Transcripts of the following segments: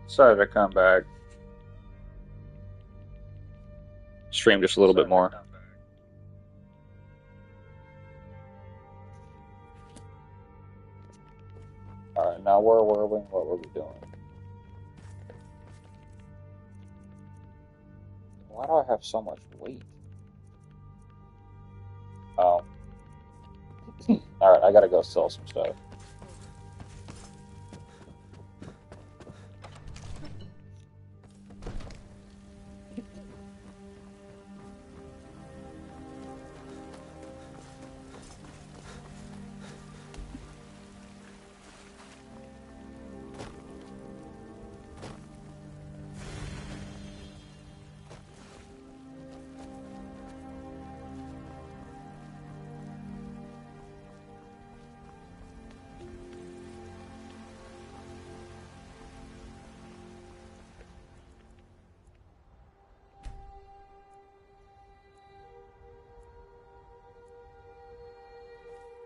Sorry to come back. Stream just a little bit more. Alright, now where were we? What were we doing? Why do I have so much weight? Oh. Alright, I gotta go sell some stuff.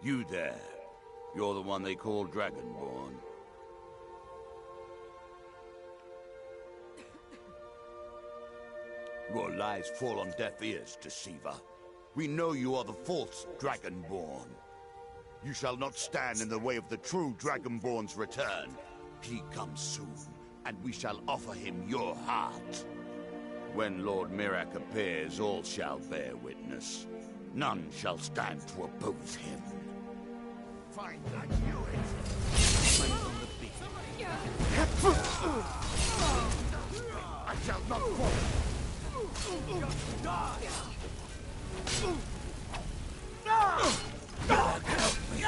You there. You're the one they call Dragonborn. Your lies fall on deaf ears, deceiver. We know you are the false Dragonborn. You shall not stand in the way of the true Dragonborn's return. He comes soon, and we shall offer him your heart. When Lord Mirak appears, all shall bear witness. None shall stand to oppose him. Fine, I knew it! I shall not fall! Just die! God help me!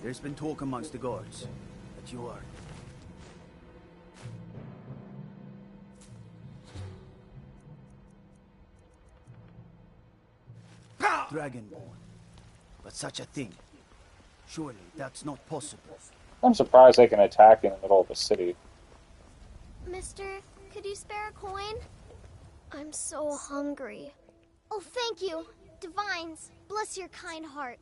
There's been talk amongst the guards that you are... Dragonborn. But such a thing. Surely that's not possible. I'm surprised they can attack in the middle of the city. Mister, could you spare a coin? I'm so hungry. Oh, thank you. Divines, bless your kind heart.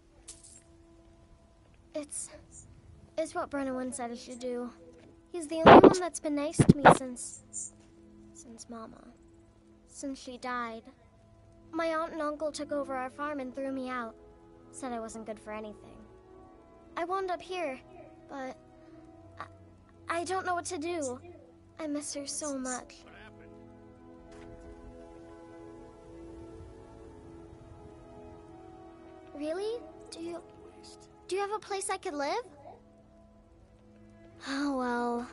It's what Brennan said I should do. He's the only one that's been nice to me since Mama. Since she died. My aunt and uncle took over our farm and threw me out. Said I wasn't good for anything. I wound up here, but I don't know what to do. I miss her so much. What happened? Really? Do you have a place I could live? Oh, well.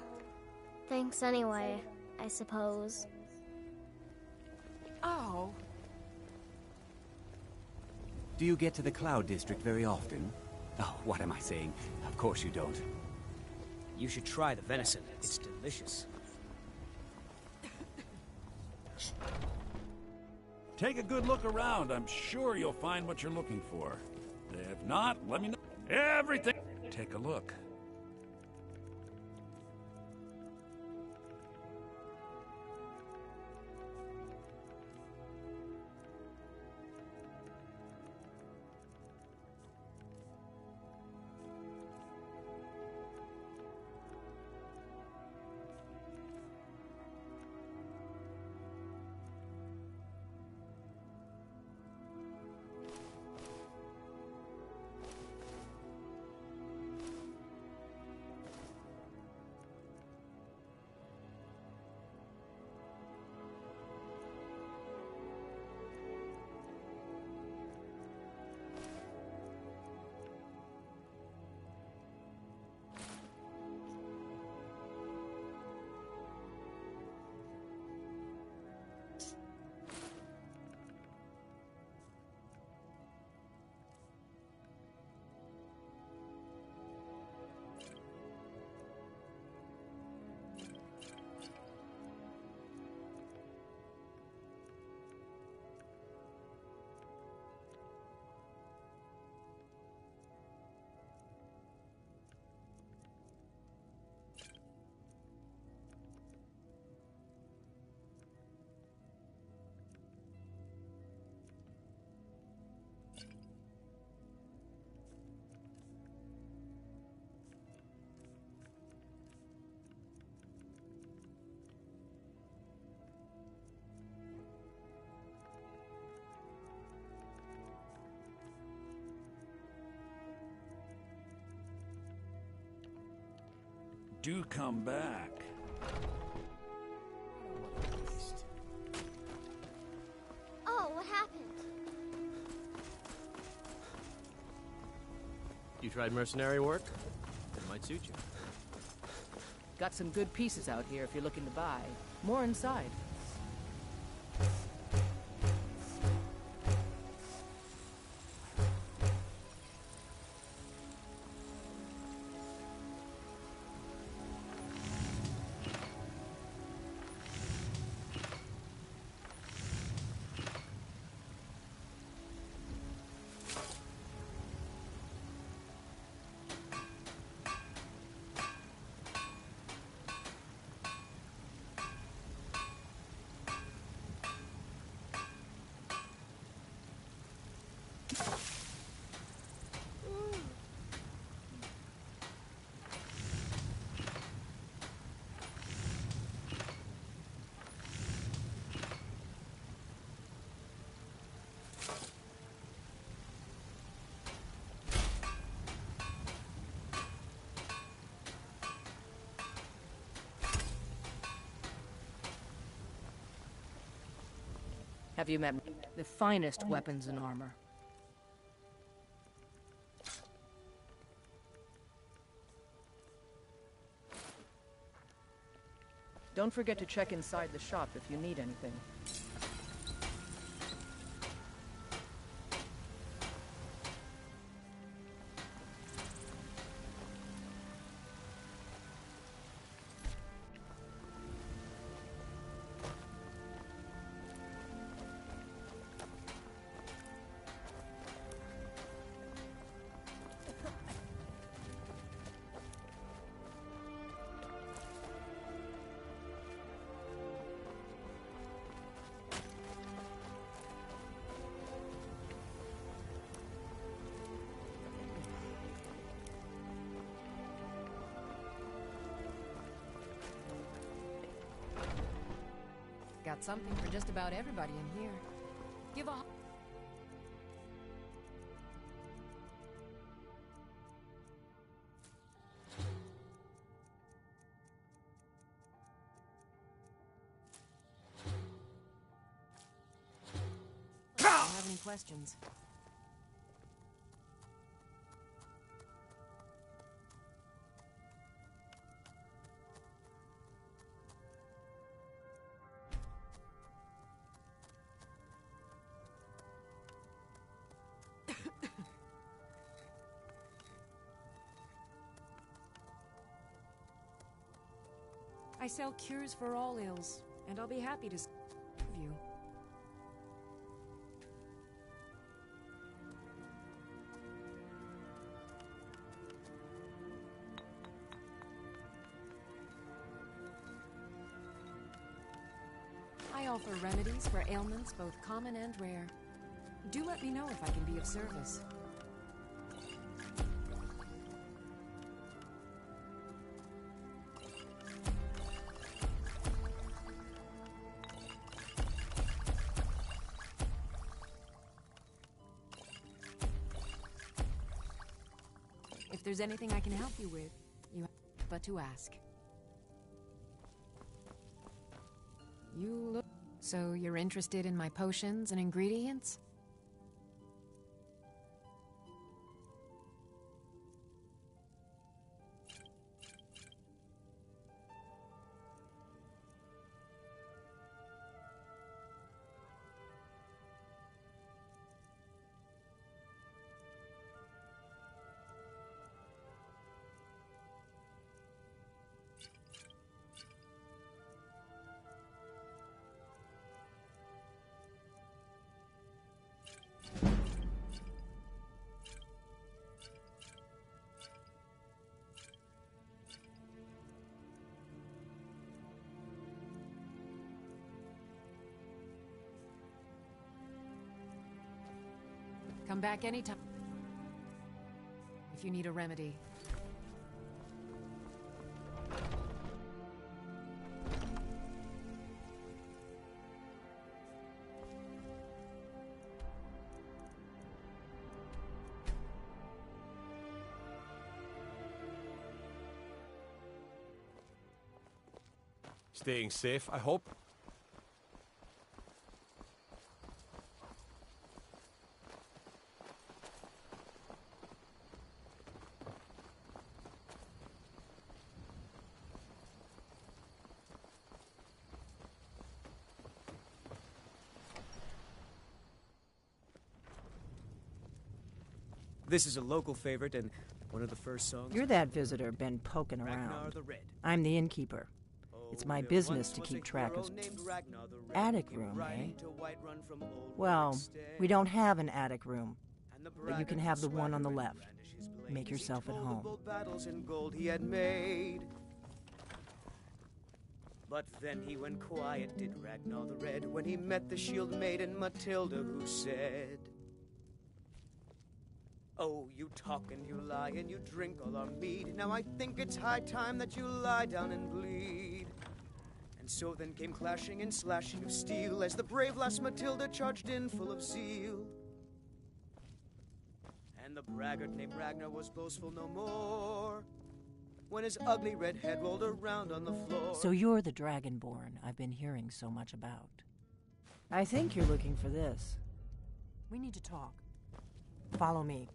Thanks anyway, I suppose. Oh. Do you get to the Cloud District very often? Oh, what am I saying? Of course you don't. You should try the venison. It's delicious. Take a good look around. I'm sure you'll find what you're looking for. If not, let me know. Everything. Take a look. do come back. Oh, what happened? You tried mercenary work? It might suit you. Got some good pieces out here if you're looking to buy. More inside. Have you met the finest weapons and armor? Don't forget to check inside the shop if you need anything. Got something for just about everybody in here. Give a... Do you have any questions? I sell cures for all ills, and I'll be happy to serve you. I offer remedies for ailments both common and rare. Do let me know if I can be of service. If there's anything I can help you with, you have but to ask. You look... So you're interested in my potions and ingredients? Come back anytime if you need a remedy. Staying safe, I hope? This is a local favorite and one of the first songs. You're that visitor been poking Ragnar around. the Red. I'm the innkeeper. It's my there business once to was keep a track hero of named Ragnar the Red, attic came room, eh? riding to Whiterun from old Well, Warwickstead. we don't have an attic room, And the but you can have the one on the left. brandish his blade Make as he yourself at told of home. bold battles in gold he had made. But then he went quiet, did Ragnar the Red, when he met the shield maiden Matilda, who said, "Oh, you talk and you lie and you drink all our mead. Now I think it's high time that you lie down and bleed." And so then came clashing and slashing of steel as the brave lass Matilda charged in full of zeal. And the braggart named Ragnar was boastful no more when his ugly red head rolled around on the floor. So you're the Dragonborn I've been hearing so much about. I think you're looking for this. We need to talk. Follow me.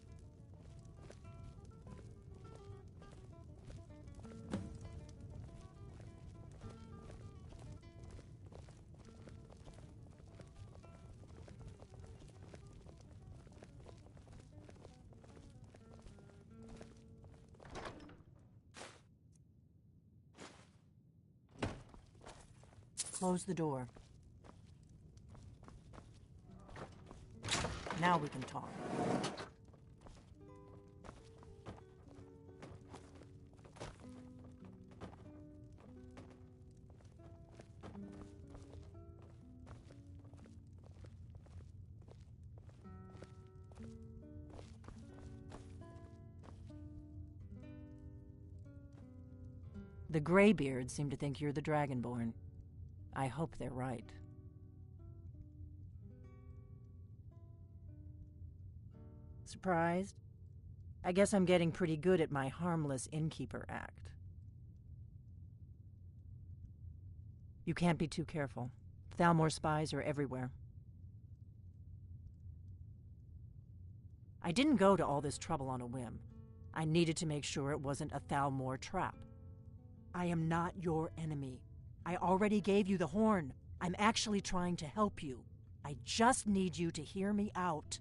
Close the door. Now we can talk. The Greybeards seem to think you're the Dragonborn. I hope they're right. Surprised? I guess I'm getting pretty good at my harmless innkeeper act. You can't be too careful. Thalmor spies are everywhere. I didn't go to all this trouble on a whim. I needed to make sure it wasn't a Thalmor trap. I am not your enemy. I already gave you the horn. I'm actually trying to help you. I just need you to hear me out.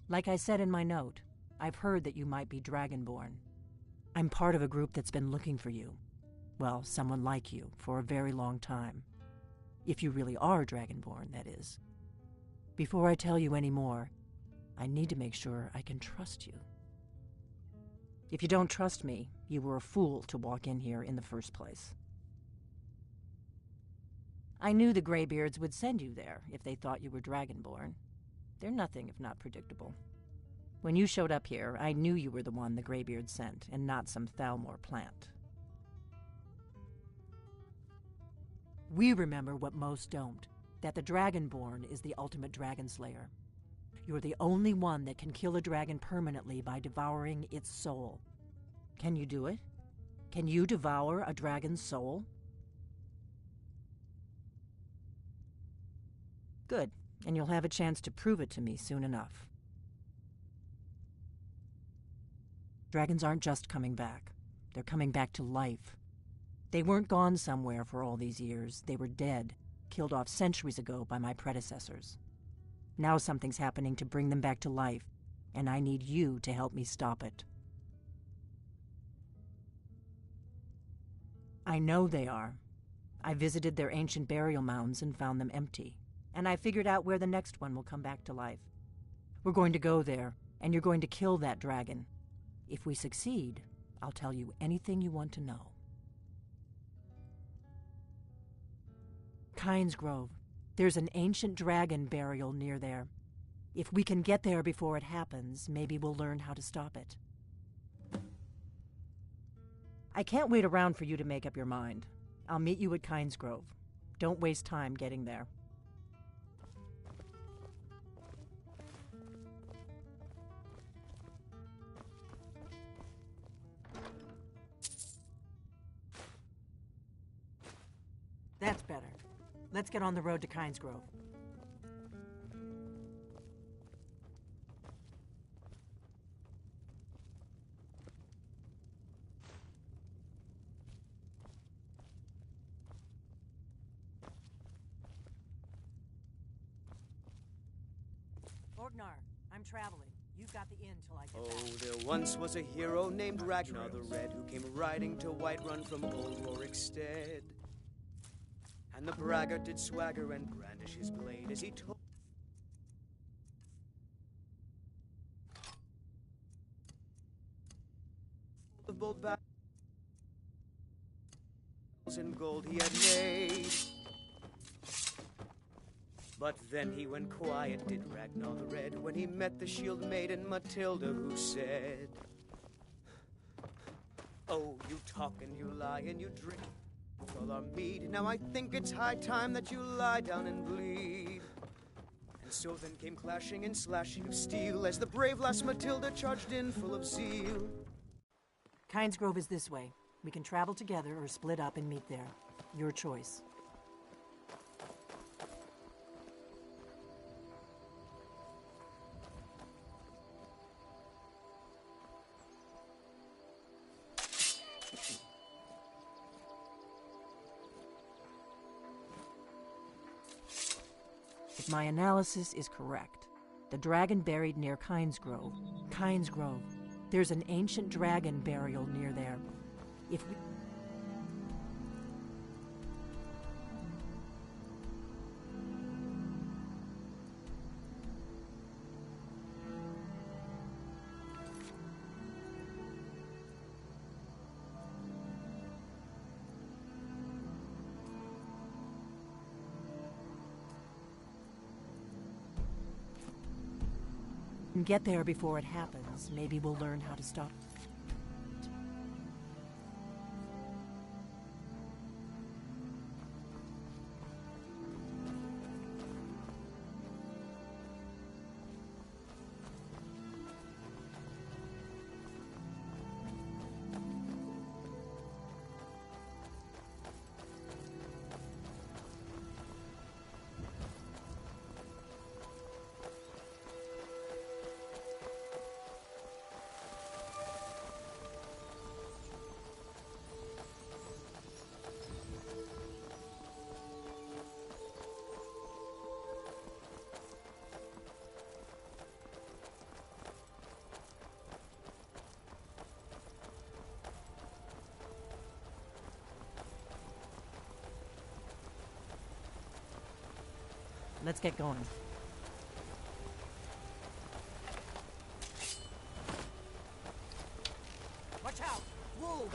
Like I said in my note, I've heard that you might be Dragonborn. I'm part of a group that's been looking for you. Well, someone like you, for a very long time. If you really are Dragonborn, that is. Before I tell you any more, I need to make sure I can trust you. If you don't trust me, you were a fool to walk in here in the first place. I knew the Greybeards would send you there if they thought you were Dragonborn. They're nothing if not predictable. When you showed up here, I knew you were the one the Greybeards sent, and not some Thalmor plant. We remember what most don't, that the Dragonborn is the ultimate dragon slayer. You're the only one that can kill a dragon permanently by devouring its soul. Can you do it? Can you devour a dragon's soul? Good, and you'll have a chance to prove it to me soon enough. Dragons aren't just coming back. They're coming back to life. They weren't gone somewhere for all these years. They were dead, killed off centuries ago by my predecessors. Now something's happening to bring them back to life, and I need you to help me stop it. I know they are. I visited their ancient burial mounds and found them empty, and I figured out where the next one will come back to life. We're going to go there, and you're going to kill that dragon. If we succeed, I'll tell you anything you want to know. Kynes Grove. There's an ancient dragon burial near there. If we can get there before it happens, maybe we'll learn how to stop it. I can't wait around for you to make up your mind. I'll meet you at Kynes Grove. Don't waste time getting there. That's better. Let's get on the road to Kynes Grove. Orgnar, I'm traveling. You've got the inn till I get back. Oh, there once was a hero named Ragnar the Red who came riding to Whiterun from old Rorikstead. And the braggart did swagger and brandish his blade as he told the bold battles in gold he had made. But then he went quiet, did Ragnar the Red, when he met the shield maiden Matilda, who said, "Oh, you talk and you lie and you drink all our mead. Now I think it's high time that you lie down and bleed." And so then came clashing and slashing of steel as the brave lass Matilda charged in full of zeal. Kynes Grove is this way. We can travel together or split up and meet there. Your choice. If my analysis is correct, the dragon buried near Kynes Grove. Kynes Grove. There's an ancient dragon burial near there. If we... get there before it happens, maybe we'll learn how to stop. Let's get going. Watch out! Whoa!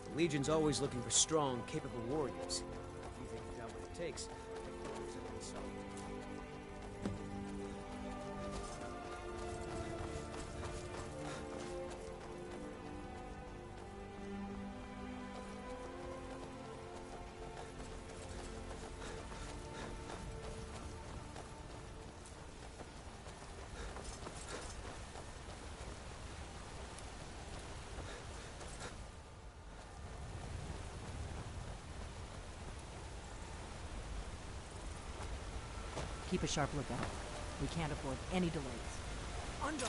The Legion's always looking for strong, capable warriors. If you think you've got what it takes, take orders and consult. Keep a sharp lookout. We can't afford any delays. Under!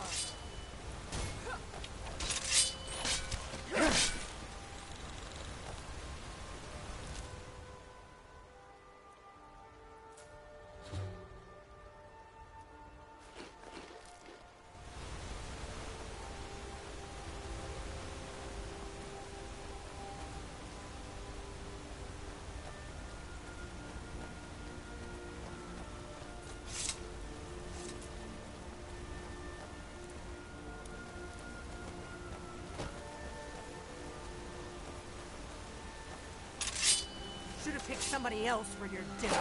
to pick somebody else for your dinner.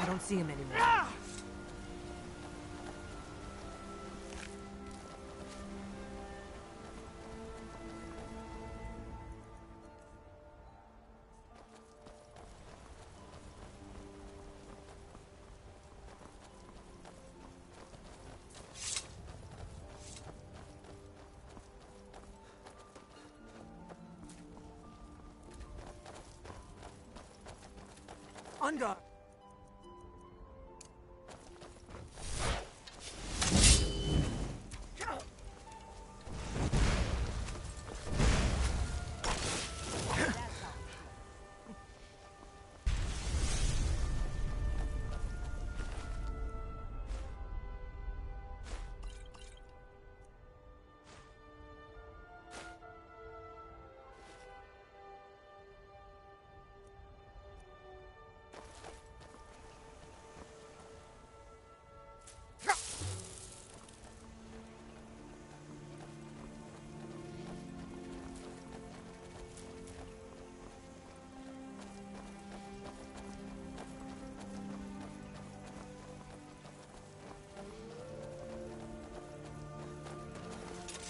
I don't see him anymore. On guard.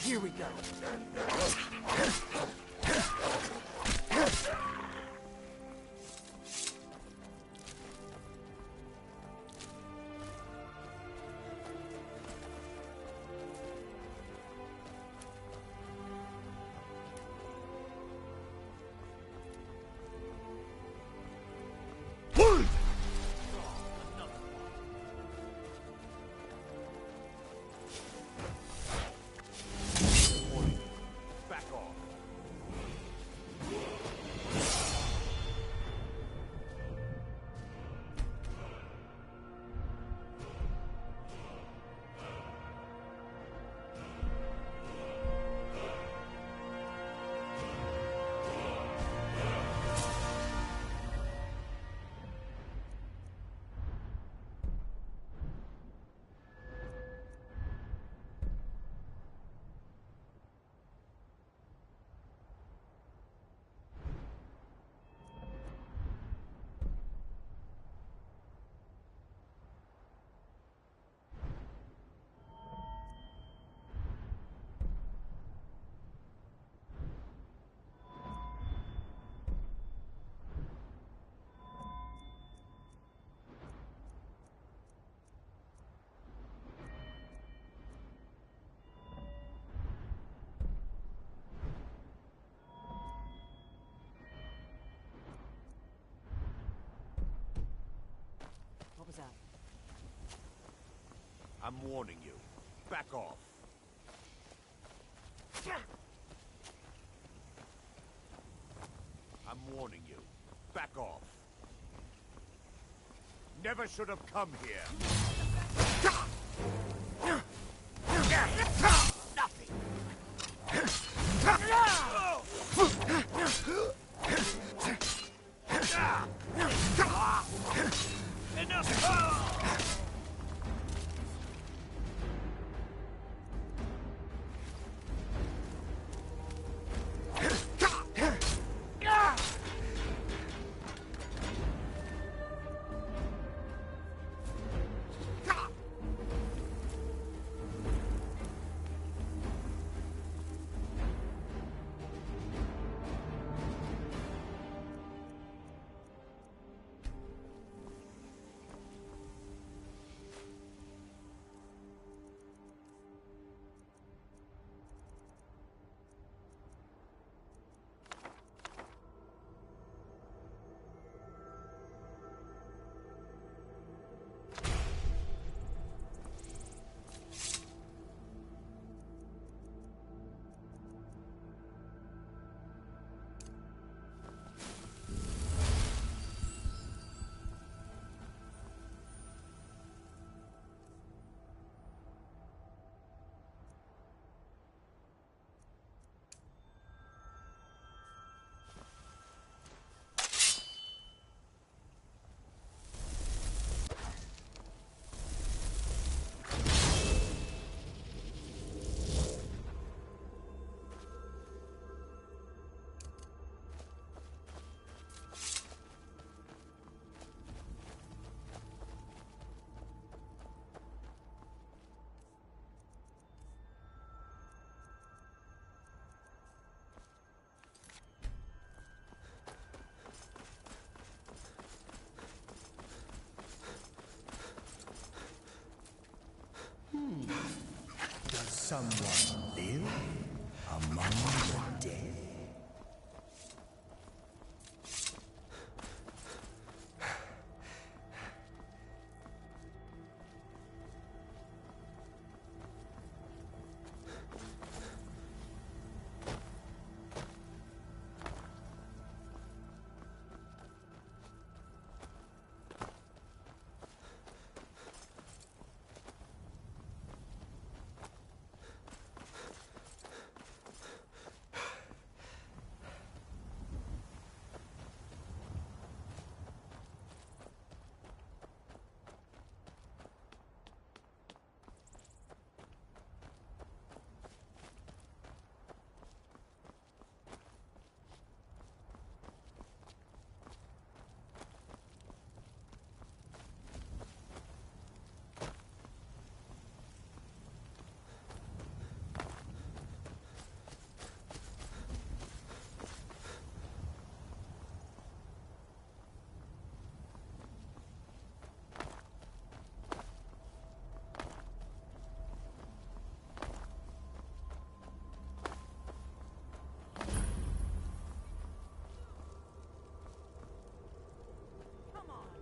Here we go. What was that? I'm warning you. Back off. I'm warning you. Back off. Never should have come here. Nothing. someone live among the dead?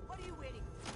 What are you waiting for?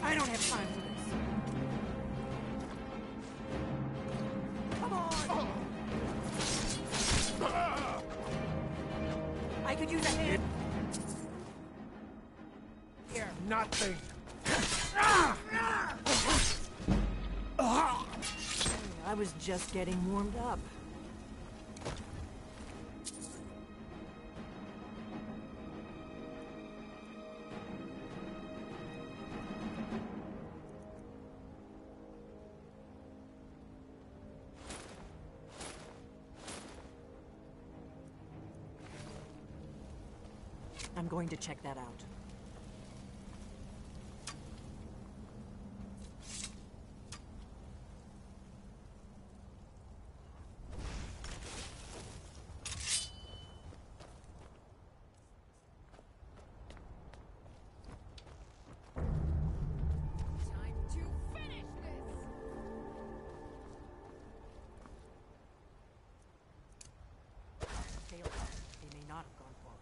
I don't have time for this. Come on! I could use a hand. Here. Nothing. I was just getting warmed up. I'm going to check that out. They may not have gone forward.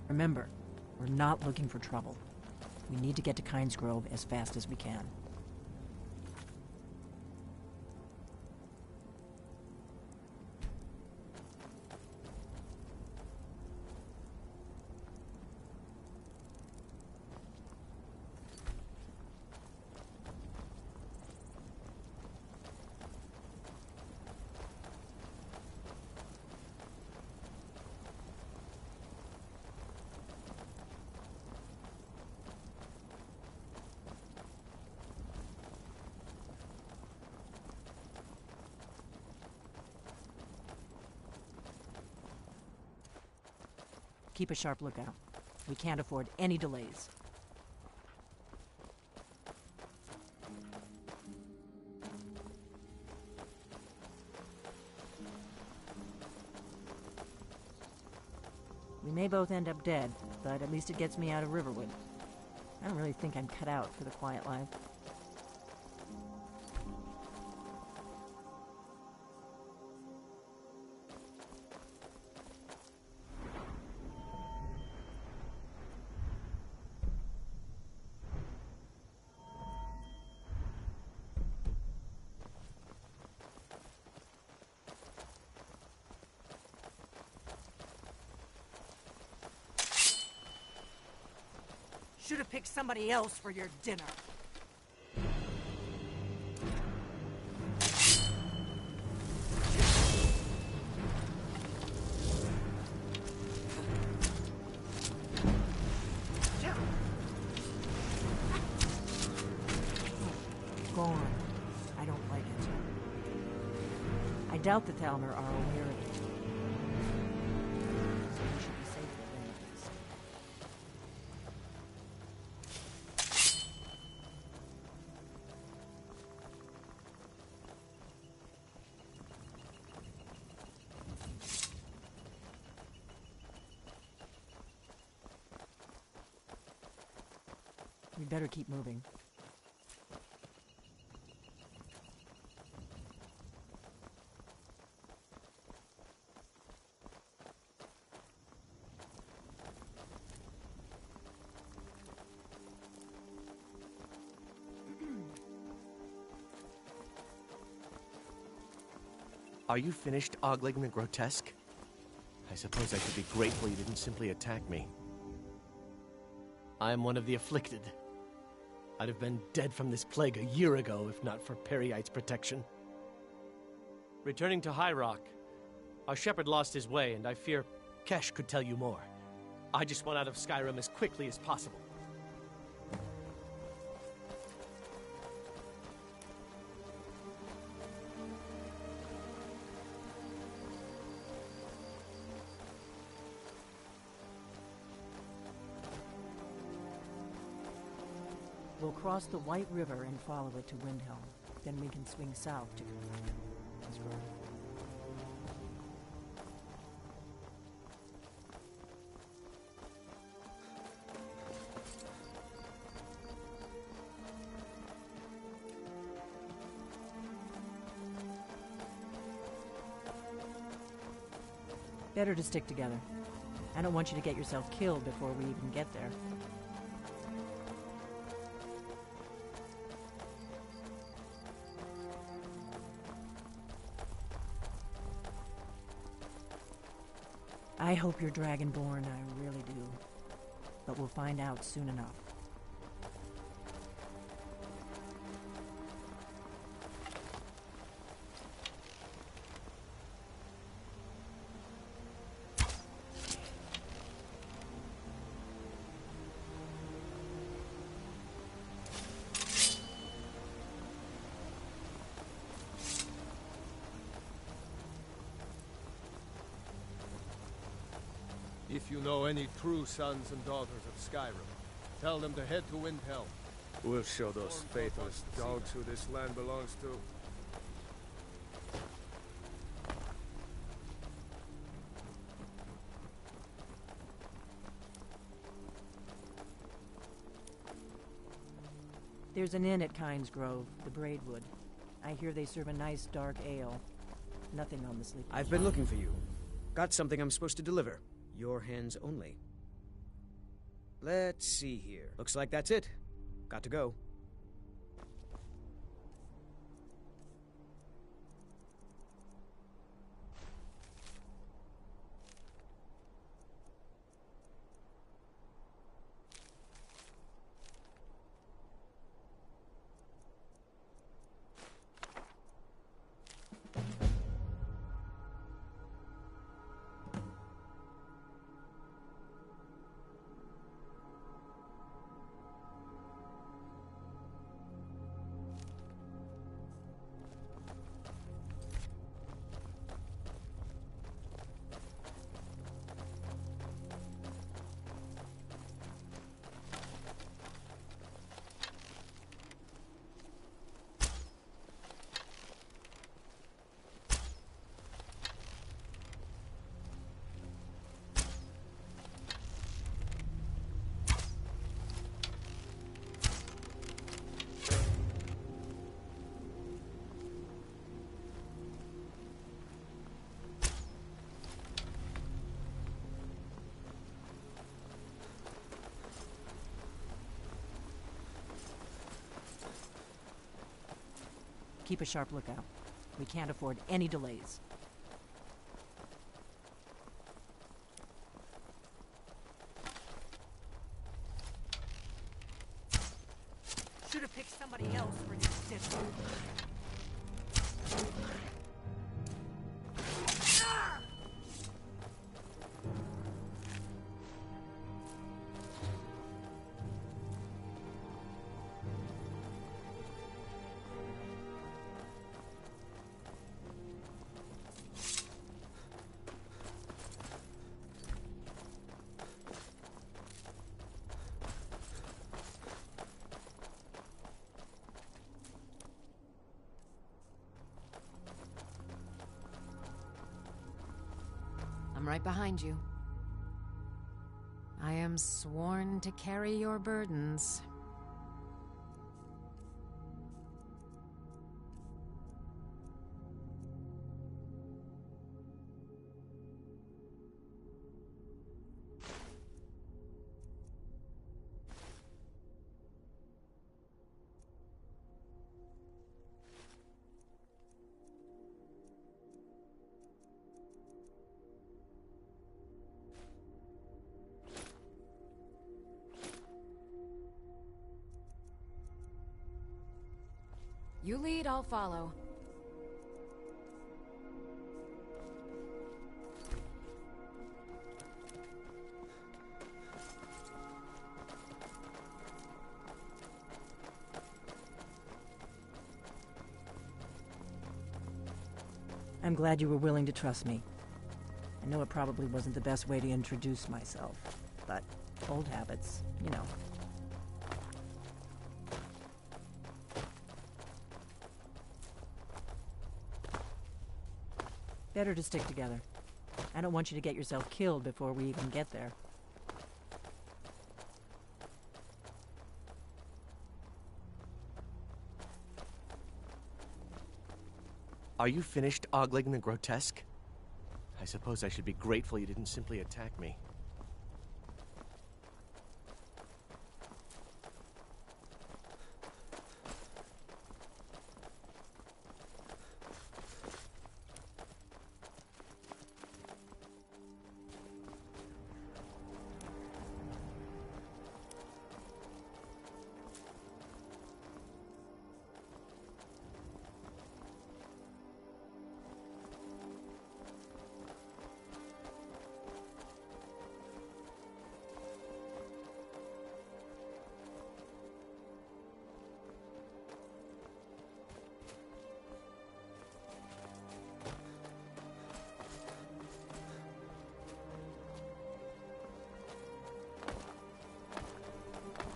Remember, we're not looking for trouble. We need to get to Kynes Grove as fast as we can. Keep a sharp lookout. We can't afford any delays. We may both end up dead, but at least it gets me out of Riverwood. I don't really think I'm cut out for the quiet life. Should have picked somebody else for your dinner. Gone. I don't like it. I doubt the Thalmor are aware of it. So we should be safe with them at least. We better keep moving. Are you finished ogling the grotesque? I suppose I should be grateful you didn't simply attack me. I am one of the afflicted. I'd have been dead from this plague a year ago if not for Peryite's protection. Returning to High Rock, our shepherd lost his way, and I fear Kesh could tell you more. I just want out of Skyrim as quickly as possible. We'll cross the White River and follow it to Windhelm. Then we can swing south to Kynes Grove. Better to stick together. I don't want you to get yourself killed before we even get there. I hope you're Dragonborn, I really do. But we'll find out soon enough. If you know any true sons and daughters of Skyrim, tell them to head to Windhelm. We'll show those faithless dogs who this land belongs to. There's an inn at Kynes Grove, the Braidwood. I hear they serve a nice dark ale. Nothing on the sleeping. I've been looking for you. Got something I'm supposed to deliver. Your hands only. Let's see here. Looks like that's it. Got to go. Keep a sharp lookout. We can't afford any delays. Should have picked somebody else for your stiff. I'm right behind you. I am sworn to carry your burdens. You lead, I'll follow. I'm glad you were willing to trust me. I know it probably wasn't the best way to introduce myself, but old habits, you know. Better to stick together. I don't want you to get yourself killed before we even get there. Are you finished ogling the grotesque? I suppose I should be grateful you didn't simply attack me.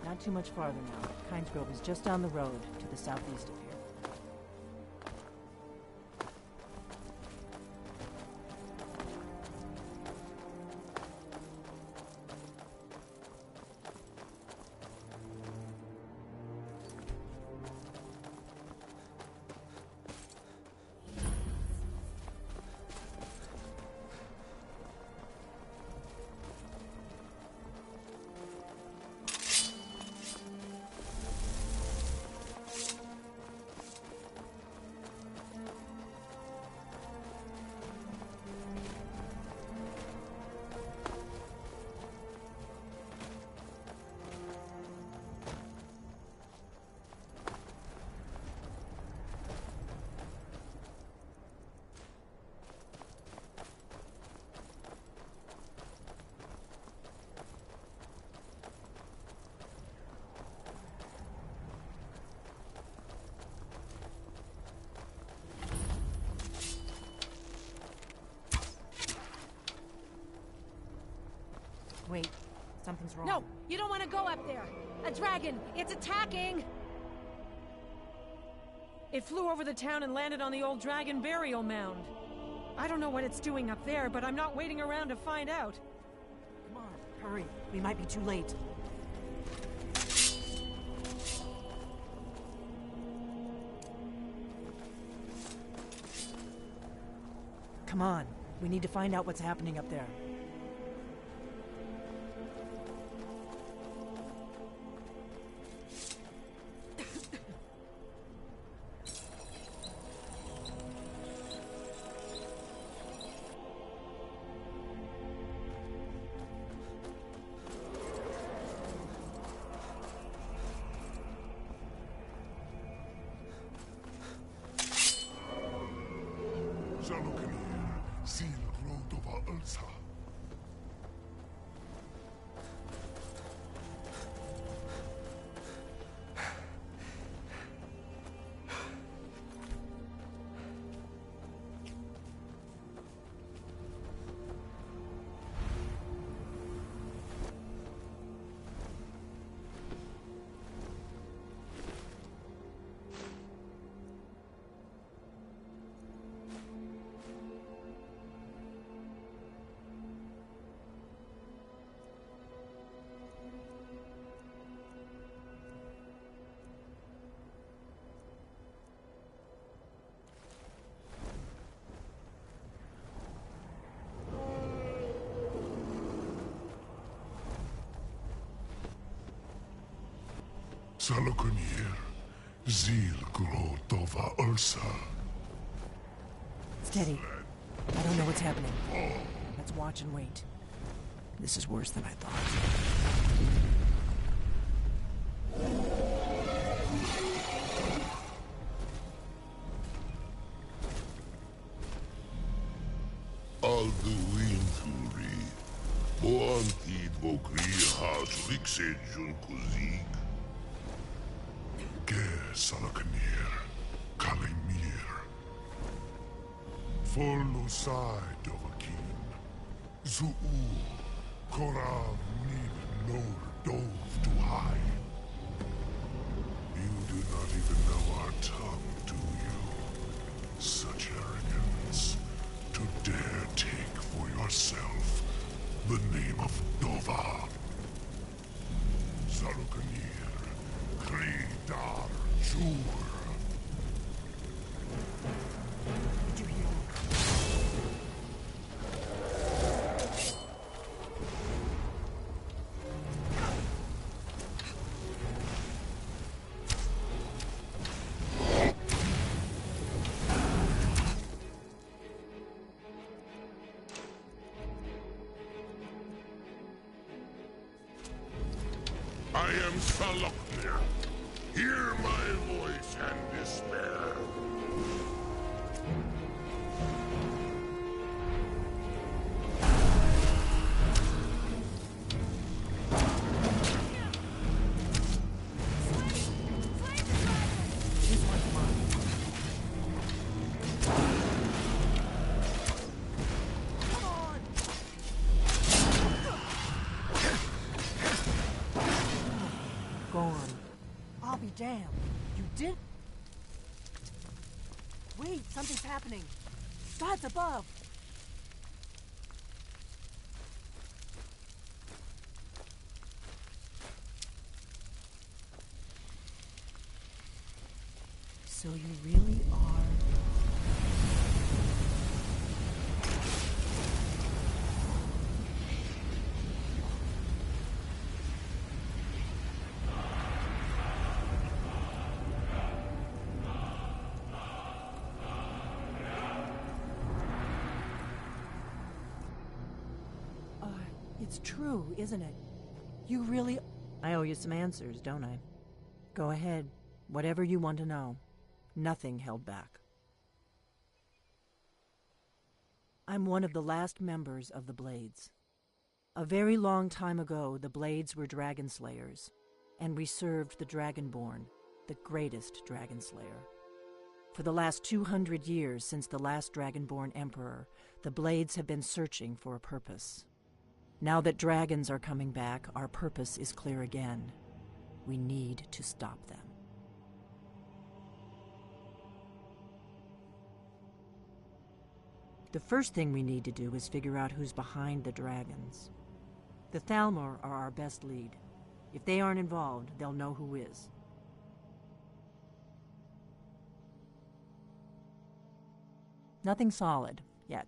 Not too much farther now. Kynes Grove is just down the road to the southeast of here. Wait, something's wrong. No, you don't want to go up there. A dragon, it's attacking! It flew over the town and landed on the old dragon burial mound. I don't know what it's doing up there, but I'm not waiting around to find out. Come on, hurry. We might be too late. Come on. We need to find out what's happening up there. Salokunir, Zil Grotova Ursa. Steady. I don't know what's happening. Let's watch and wait. This is worse than I thought. Alduinturi, Boantid Vokri Hat Rixejun Kuzik. Ger Salokunir, Kalimir. Forlusai Dovakin. Zuu, Korav Nib Nor Dov to high. You do not even know our tongue, do you? Such arrogance. To dare take for yourself the name of Dova. Salokunir, Kridar Jur. I am Saloknir. Hear my voice and despair. Go on. I'll be damned. You did? Wait, something's happening. God's above. So you really are... It's true, isn't it? You really... I owe you some answers, don't I? Go ahead. Whatever you want to know. Nothing held back. I'm one of the last members of the Blades. A very long time ago, the Blades were dragon slayers, and we served the Dragonborn, the greatest dragon slayer. For the last 200 years since the last Dragonborn Emperor, the Blades have been searching for a purpose. Now that dragons are coming back, our purpose is clear again. We need to stop them. The first thing we need to do is figure out who's behind the dragons. The Thalmor are our best lead. If they aren't involved, they'll know who is. Nothing solid, yet.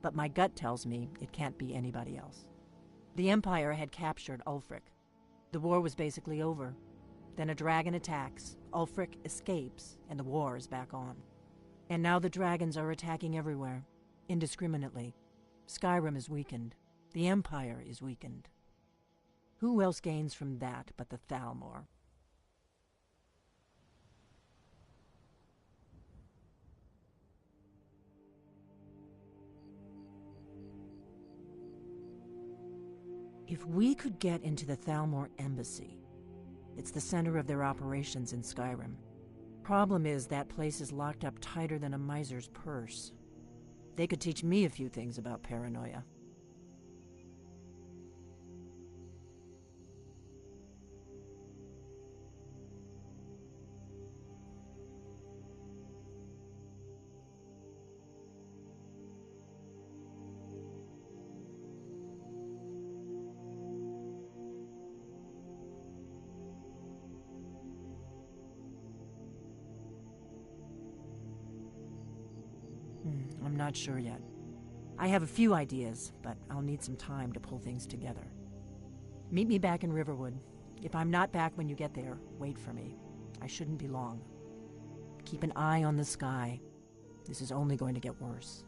But my gut tells me it can't be anybody else. The Empire had captured Ulfric. The war was basically over. Then a dragon attacks, Ulfric escapes, and the war is back on. And now the dragons are attacking everywhere, indiscriminately. Skyrim is weakened. The Empire is weakened. Who else gains from that but the Thalmor? If we could get into the Thalmor embassy, it's the center of their operations in Skyrim. Problem is, that place is locked up tighter than a miser's purse. They could teach me a few things about paranoia. I'm not sure yet. I have a few ideas, but I'll need some time to pull things together. Meet me back in Riverwood. If I'm not back when you get there, wait for me. I shouldn't be long. Keep an eye on the sky. This is only going to get worse.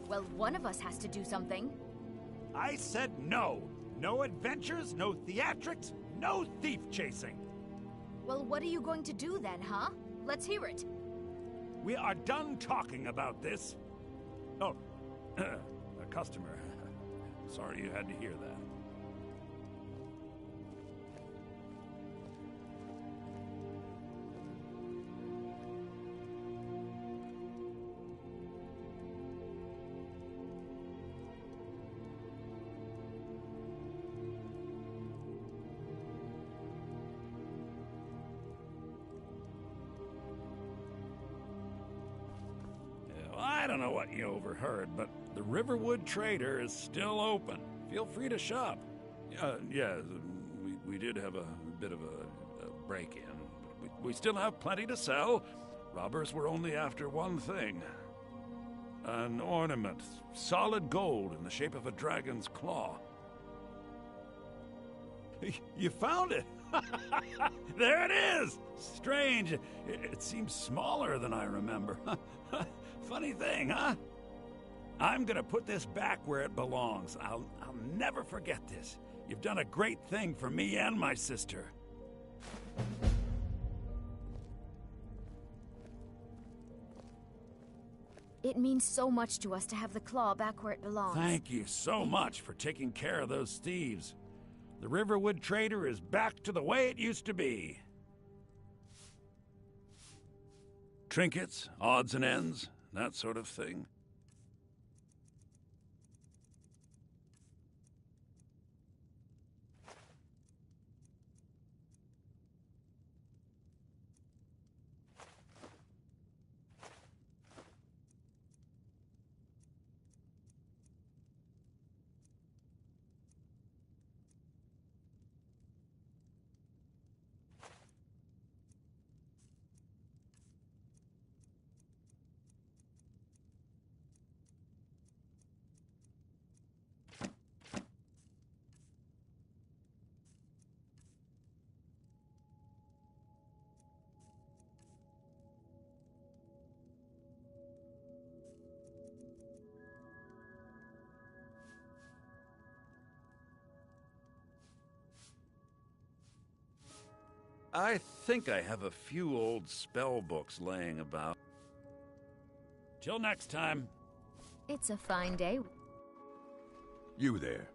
Well, one of us has to do something. I said no. No adventures, no theatrics, no thief chasing. Well, what are you going to do then, huh? Let's hear it. We are done talking about this. Oh, a customer. Sorry you had to hear that. I don't know what you overheard, but the Riverwood Trader is still open. Feel free to shop. Yeah, we did have a bit of a break-in, but we still have plenty to sell. Robbers were only after one thing. An ornament, solid gold in the shape of a dragon's claw. You found it! There it is! Strange. It seems smaller than I remember. Funny thing, huh? I'm gonna put this back where it belongs. I'll never forget this. You've done a great thing for me and my sister. It means so much to us to have the claw back where it belongs. Thank you so much for taking care of those thieves. The Riverwood Trader is back to the way it used to be. Trinkets, odds and ends, that sort of thing. I think I have a few old spell books laying about. Till next time. It's a fine day. You there.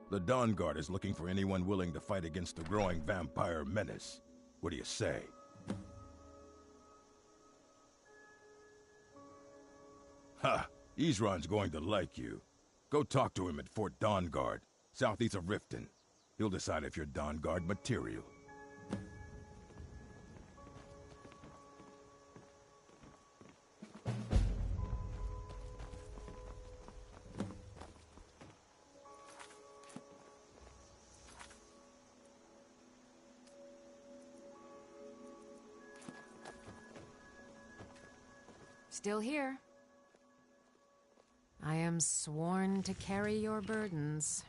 The Dawn Guard is looking for anyone willing to fight against the growing vampire menace. What do you say? Ha! Isran's going to like you. Go talk to him at Fort Dawn Guard, southeast of Riften. He'll decide if you're Dawn Guard material. Still here. I am sworn to carry your burdens.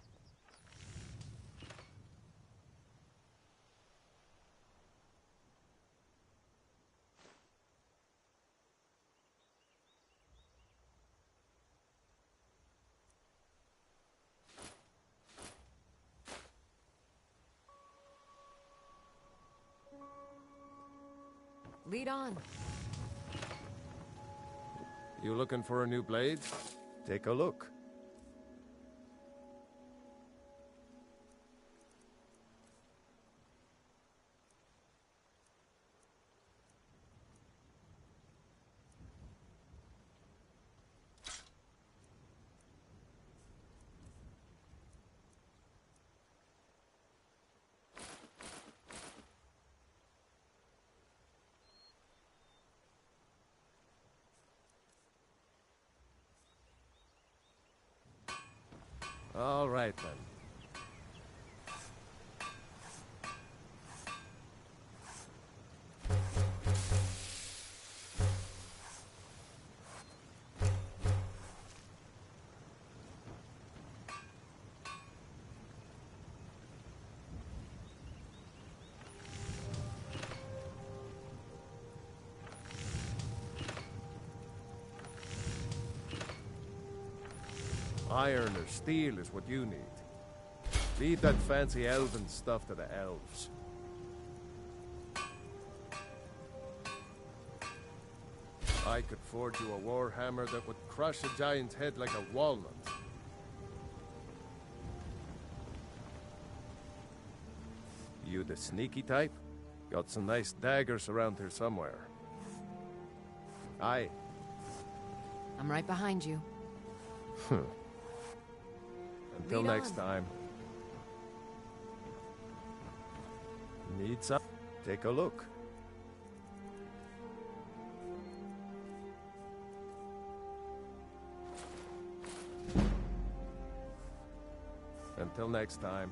Lead on. You looking for a new blade? Take a look. All right, then. Iron or steel is what you need. Leave that fancy elven stuff to the elves. I could forge you a warhammer that would crush a giant's head like a walnut. You the sneaky type? Got some nice daggers around here somewhere. Aye. I'm right behind you. Until next time. Need some? Take a look. Until next time.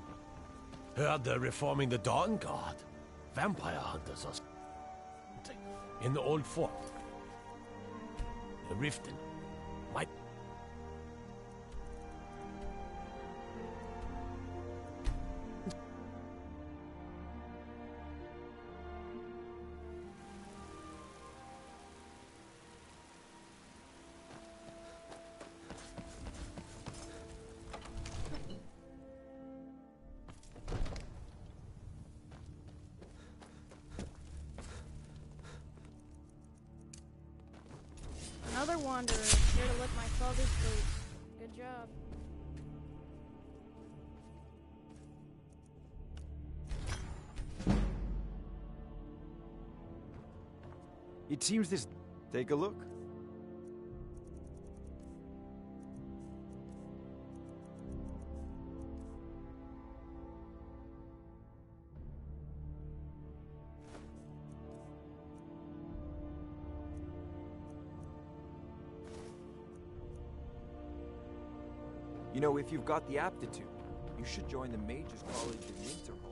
Heard they're reforming the Dawn Guard. Vampire hunters are in the old fort. The Riften. Might. Another wanderer, here to lick my father's boots. Good job. It seems this... Take a look. You know, if you've got the aptitude, you should join the Mages College in Winterhold.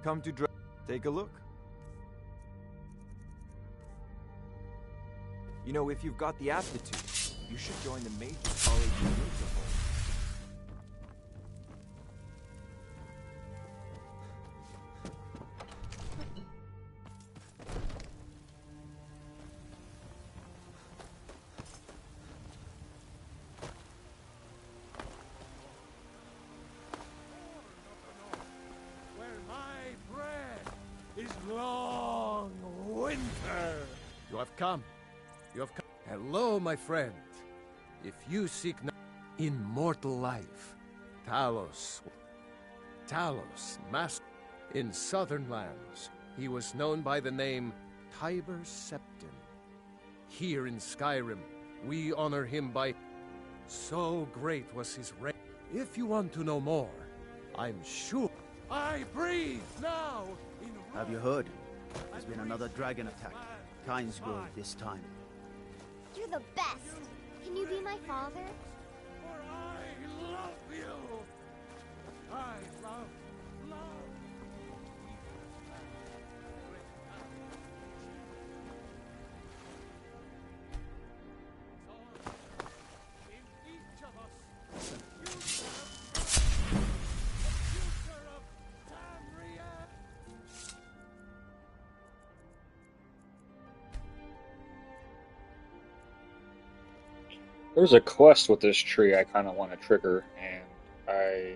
Come to take a look. You know, if you've got the aptitude, you should join the major college in Winterhold. Long winter. You have come. You have come. Hello, my friend. If you seek immortal life, Talos, master in southern lands, he was known by the name Tiber Septim. Here in Skyrim, we honor him by so great was his reign. If you want to know more, I'm sure I breathe now. Have you heard? There's been another dragon attack. Kinesgrove this time. You're the best. Can you be my father? I love you. I love. There's a quest with this tree I kind of want to trigger, and I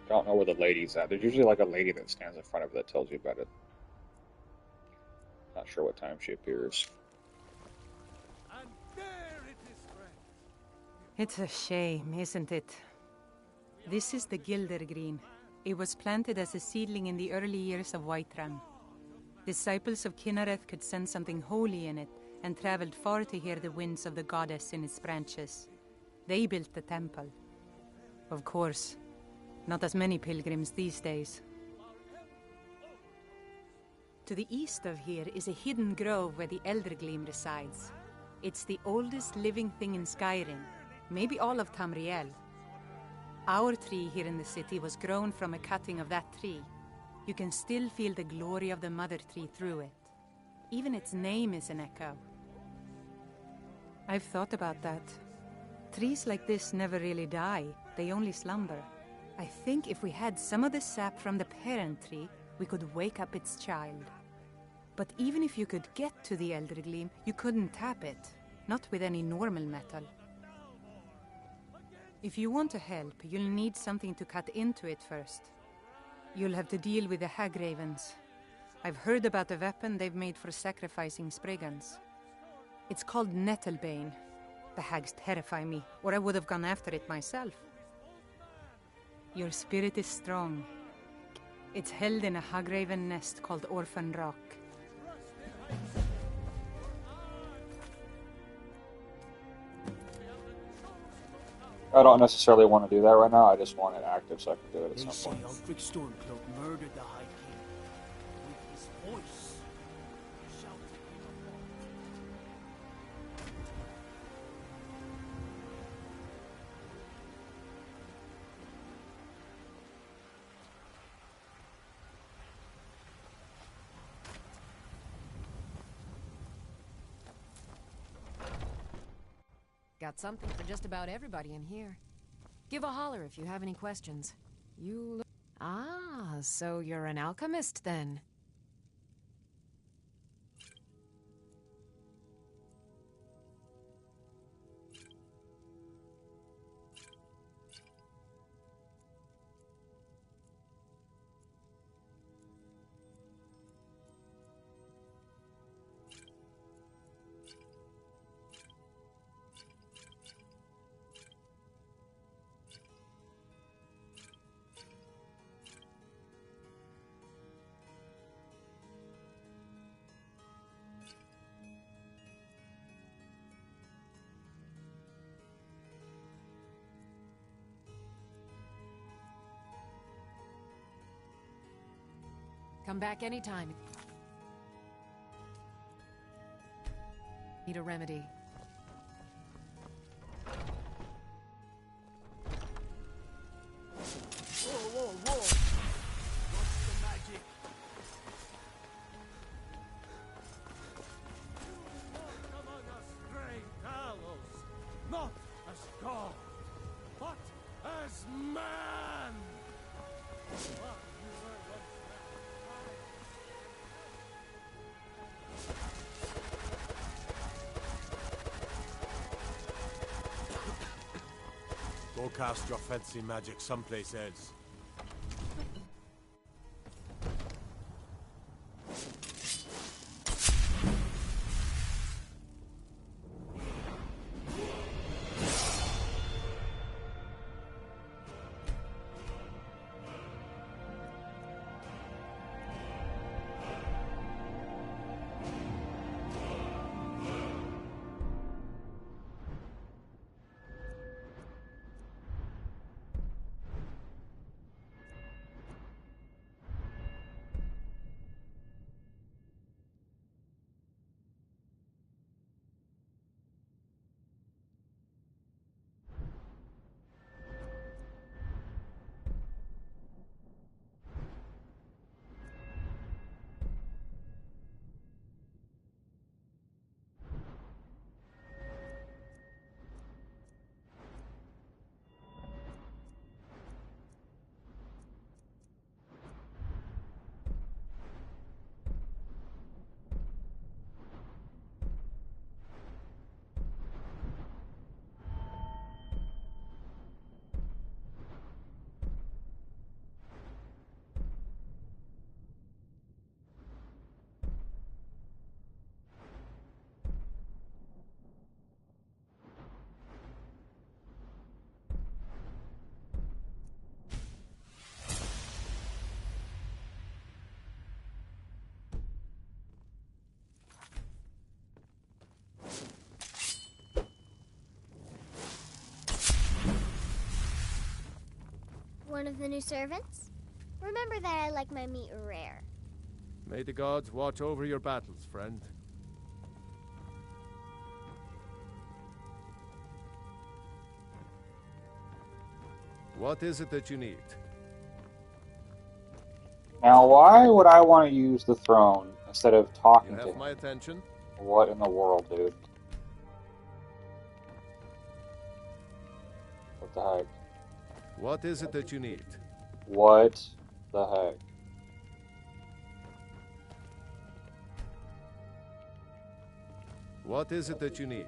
don't know where the lady's at. There's usually like a lady that stands in front of it that tells you about it. Not sure what time she appears. It's a shame, isn't it? This is the Gildergreen. It was planted as a seedling in the early years of Whiterun. Disciples of Kynareth could sense something holy in it, and traveled far to hear the winds of the goddess in its branches. They built the temple. Of course, not as many pilgrims these days. To the east of here is a hidden grove where the Eldergleam resides. It's the oldest living thing in Skyrim, maybe all of Tamriel. Our tree here in the city was grown from a cutting of that tree. You can still feel the glory of the mother tree through it. Even its name is an echo. I've thought about that. Trees like this never really die, they only slumber. I think if we had some of the sap from the parent tree, we could wake up its child. But even if you could get to the Eldergleam, you couldn't tap it, not with any normal metal. If you want to help, you'll need something to cut into it first. You'll have to deal with the Hagravens. I've heard about a weapon they've made for sacrificing Spriggans. It's called Nettlebane. The hags terrify me, or I would have gone after it myself. Your spirit is strong. It's held in a Hagraven nest called Orphan Rock. I don't necessarily want to do that right now, I just want it active so I can do it at They some say point. Ulfric Stormcloak murdered the High King. With his voice. Shouting him apart. Got something for just about everybody in here. Give a holler if you have any questions. You look... Ah, so you're an alchemist then. Come back anytime. Need a remedy. Whoa, whoa, whoa! What's the magic? Walk among us, stray gallows, not as God, but as man! What you were once Go cast your fancy magic someplace else. One of the new servants? Remember that I like my meat rare. May the gods watch over your battles, friend. What is it that you need? Now, why would I want to use the throne instead of talking You to have him? my attention. What in the world, dude? What the heck? What is it that you need? What the heck? What is it that you need?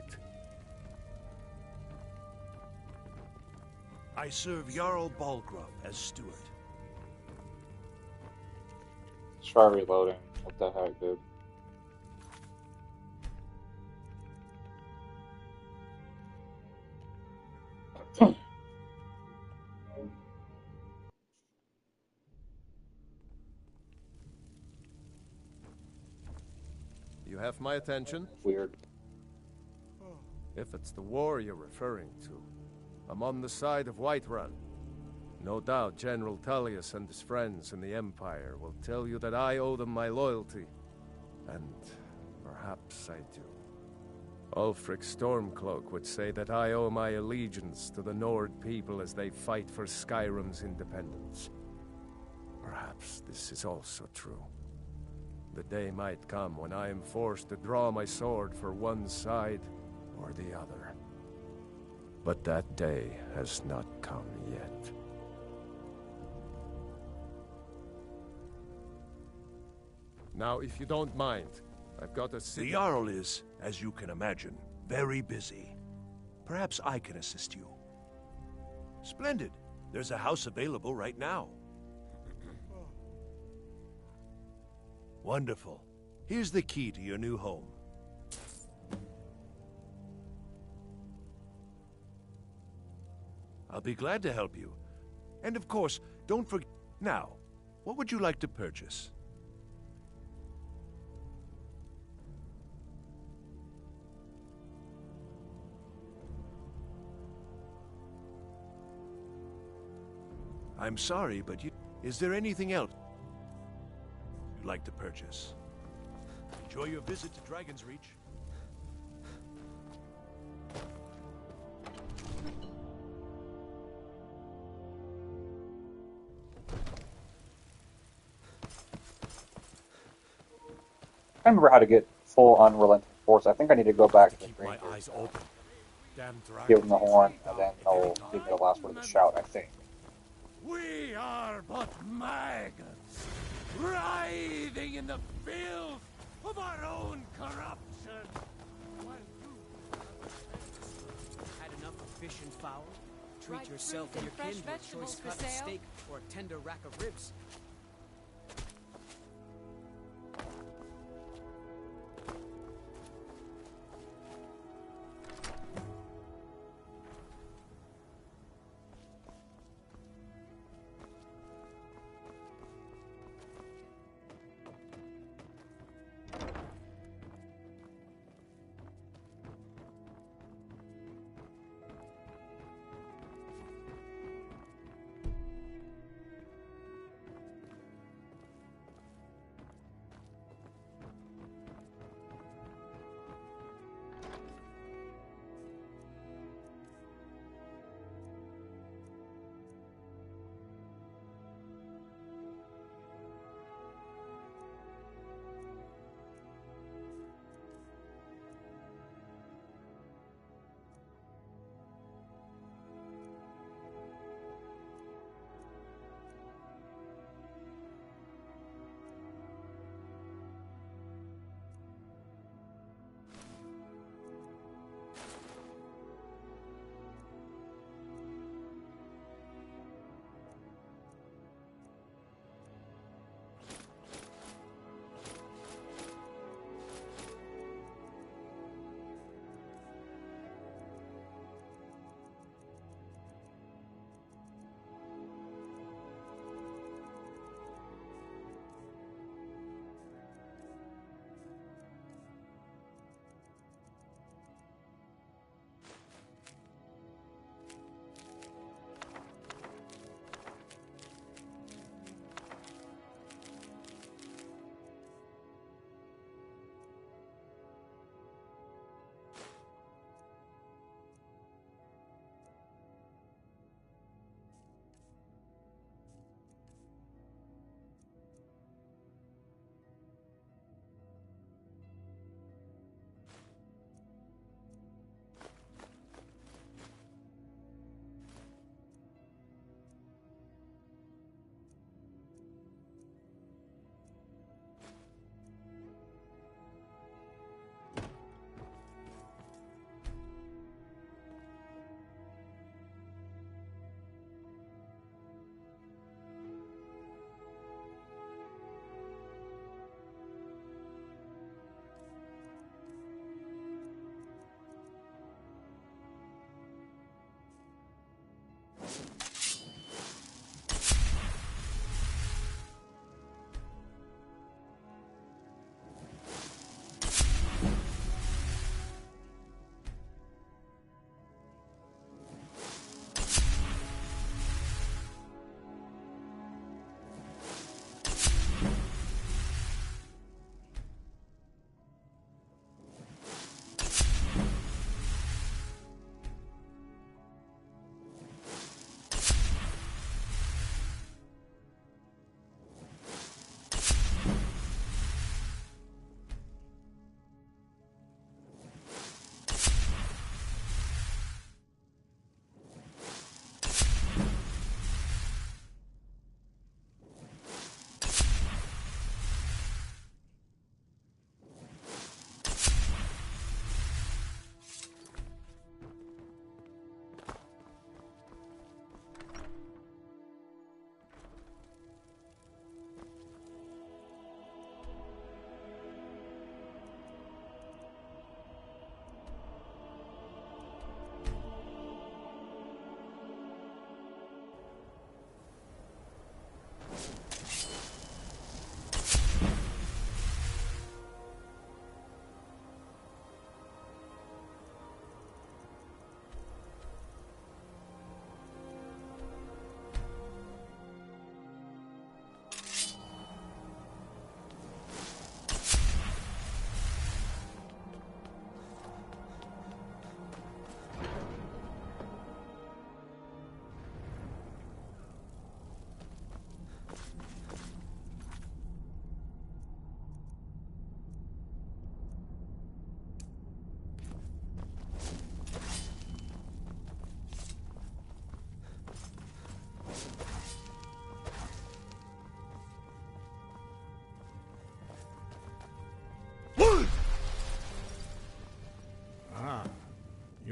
I serve Jarl Balgruuf as steward. Let's try reloading. What the heck, dude? You have my attention? Weird. If it's the war you're referring to, I'm on the side of Whiterun. No doubt General Tullius and his friends in the Empire will tell you that I owe them my loyalty. And perhaps I do. Ulfric Stormcloak would say that I owe my allegiance to the Nord people as they fight for Skyrim's independence. Perhaps this is also true. The day might come when I am forced to draw my sword for one side or the other. But that day has not come yet. Now, if you don't mind, I've got a The Jarl is, as you can imagine, very busy. Perhaps I can assist you. Splendid. There's a house available right now. Wonderful. Here's the key to your new home. I'll be glad to help you. And of course, don't forget... Now, what would you like to purchase? I'm sorry, but you... Is there anything else? you'd like to purchase. Enjoy your visit to Dragon's Reach. I can't remember how to get full unrelenting force. I think I need to go back to the Keep my eyes open. Damn give them the horn, and then they'll give me the last word of the shout, I think. We are but maggots, writhing in the filth of our own corruption. Had enough of fish and fowl? Treat Right yourself fruit and your and kin fresh to a choice vegetables for cut of sale? steak or a tender rack of ribs.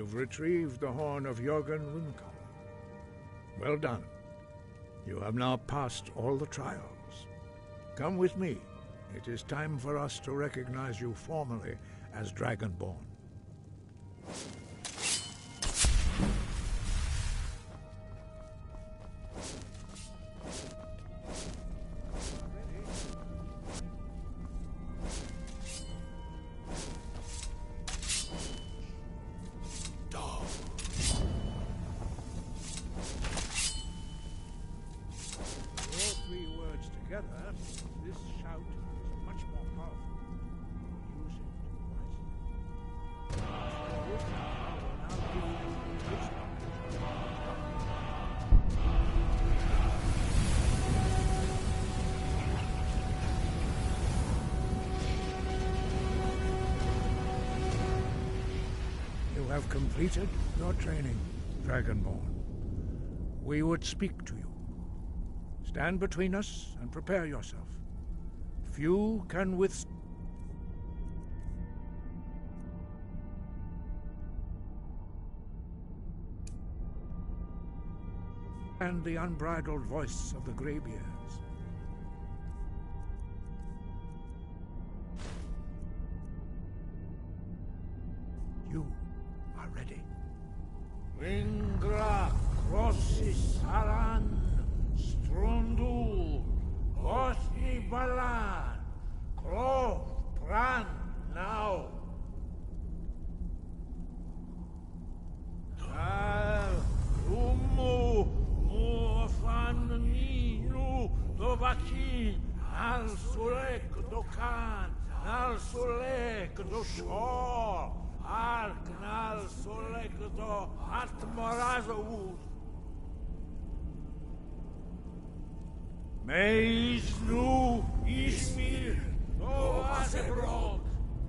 You've retrieved the horn of Jörgen Winkel. Well done. You have now passed all the trials. Come with me. It is time for us to recognize you formally as Dragonborn. You have completed your training, Dragonborn. We would speak to you. Stand between us and prepare yourself. Few can withstand the unbridled voice of the Greybeards. You are ready. Wingra, Crossis, Haran, Strundul, Bosni Balan, Klov, Pran, now. Al, Rumu, Muafan, Ninu, Dovakin, Al Sulek, Dokan, Al Sulek, Doshor, Al Knal Sulek, Do Atmorazovud. Meiznu Ismir, Novasebrod,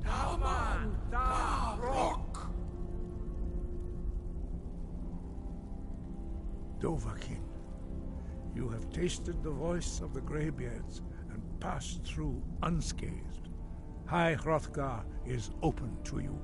Taman, Tarok. Dovahkiin, you have tasted the voice of the Greybeards and passed through unscathed. High Hrothgar is open to you.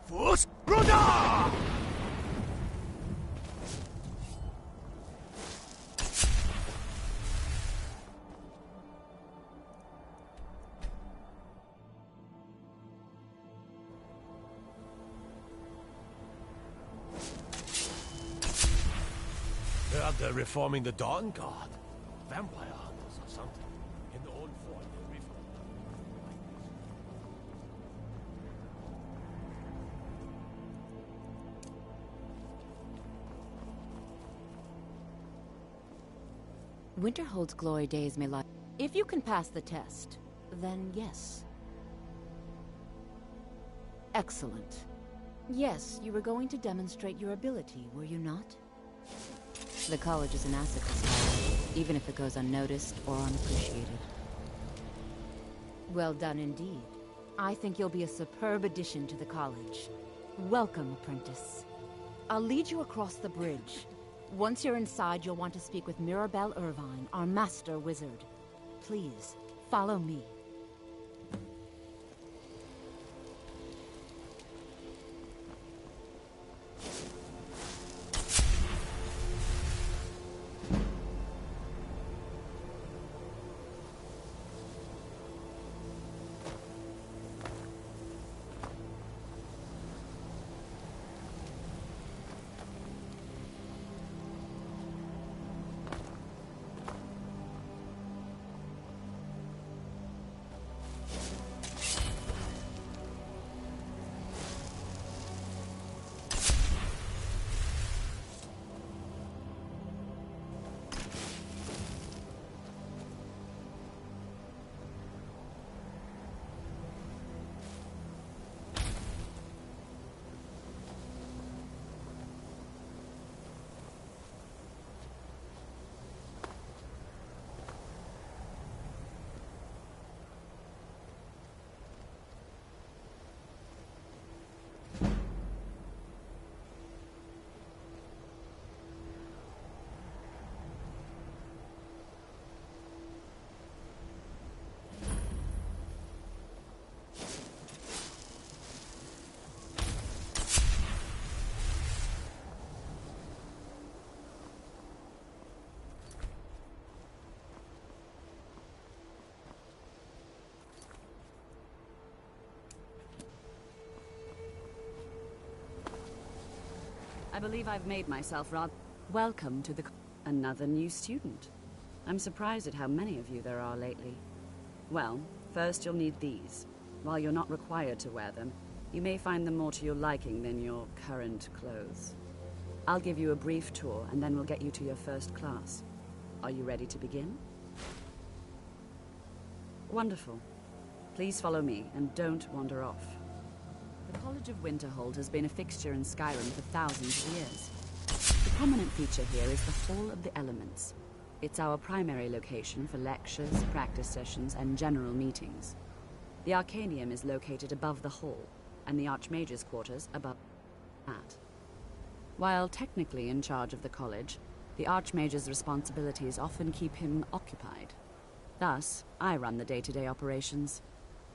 Fus Bruda! They're reforming the Dawn Guard. Vampire hunters or something. In the old fort. Winterhold's glory days may lie. If you can pass the test, then yes. Excellent. Yes, you were going to demonstrate your ability, were you not? The college is an asset to Skyrim, even if it goes unnoticed or unappreciated. Well done indeed. I think you'll be a superb addition to the college. Welcome, apprentice. I'll lead you across the bridge. Once you're inside, you'll want to speak with Mirabelle Irvine, our master wizard. Please, follow me. believe I've made myself rather... Welcome to the... Another new student. I'm surprised at how many of you there are lately. Well, first you'll need these. While you're not required to wear them, you may find them more to your liking than your current clothes. I'll give you a brief tour, and then we'll get you to your first class. Are you ready to begin? Wonderful. Please follow me, and don't wander off. The College of Winterhold has been a fixture in Skyrim for thousands of years. The prominent feature here is the Hall of the Elements. It's our primary location for lectures, practice sessions, and general meetings. The Arcanium is located above the hall, and the Archmage's quarters above that. While technically in charge of the college, the Archmage's responsibilities often keep him occupied. Thus, I run the day-to-day operations.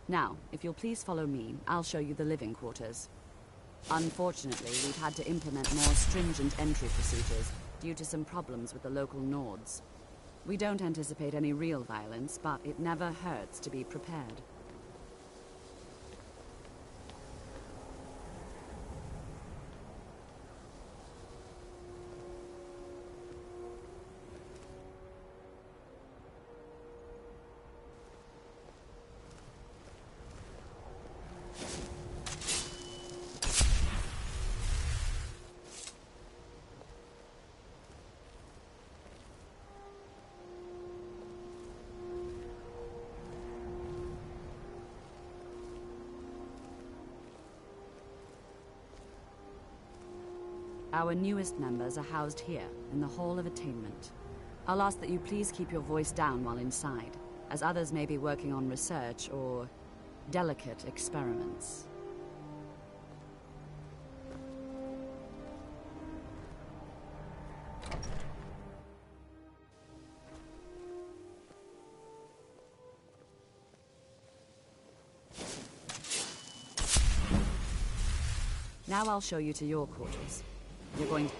Now, if you'll please follow me, I'll show you the living quarters. Unfortunately, we've had to implement more stringent entry procedures due to some problems with the local Nords. We don't anticipate any real violence, but it never hurts to be prepared. Our newest members are housed here, in the Hall of Attainment. I'll ask that you please keep your voice down while inside, as others may be working on research or delicate experiments. Now I'll show you to your quarters. You're going to...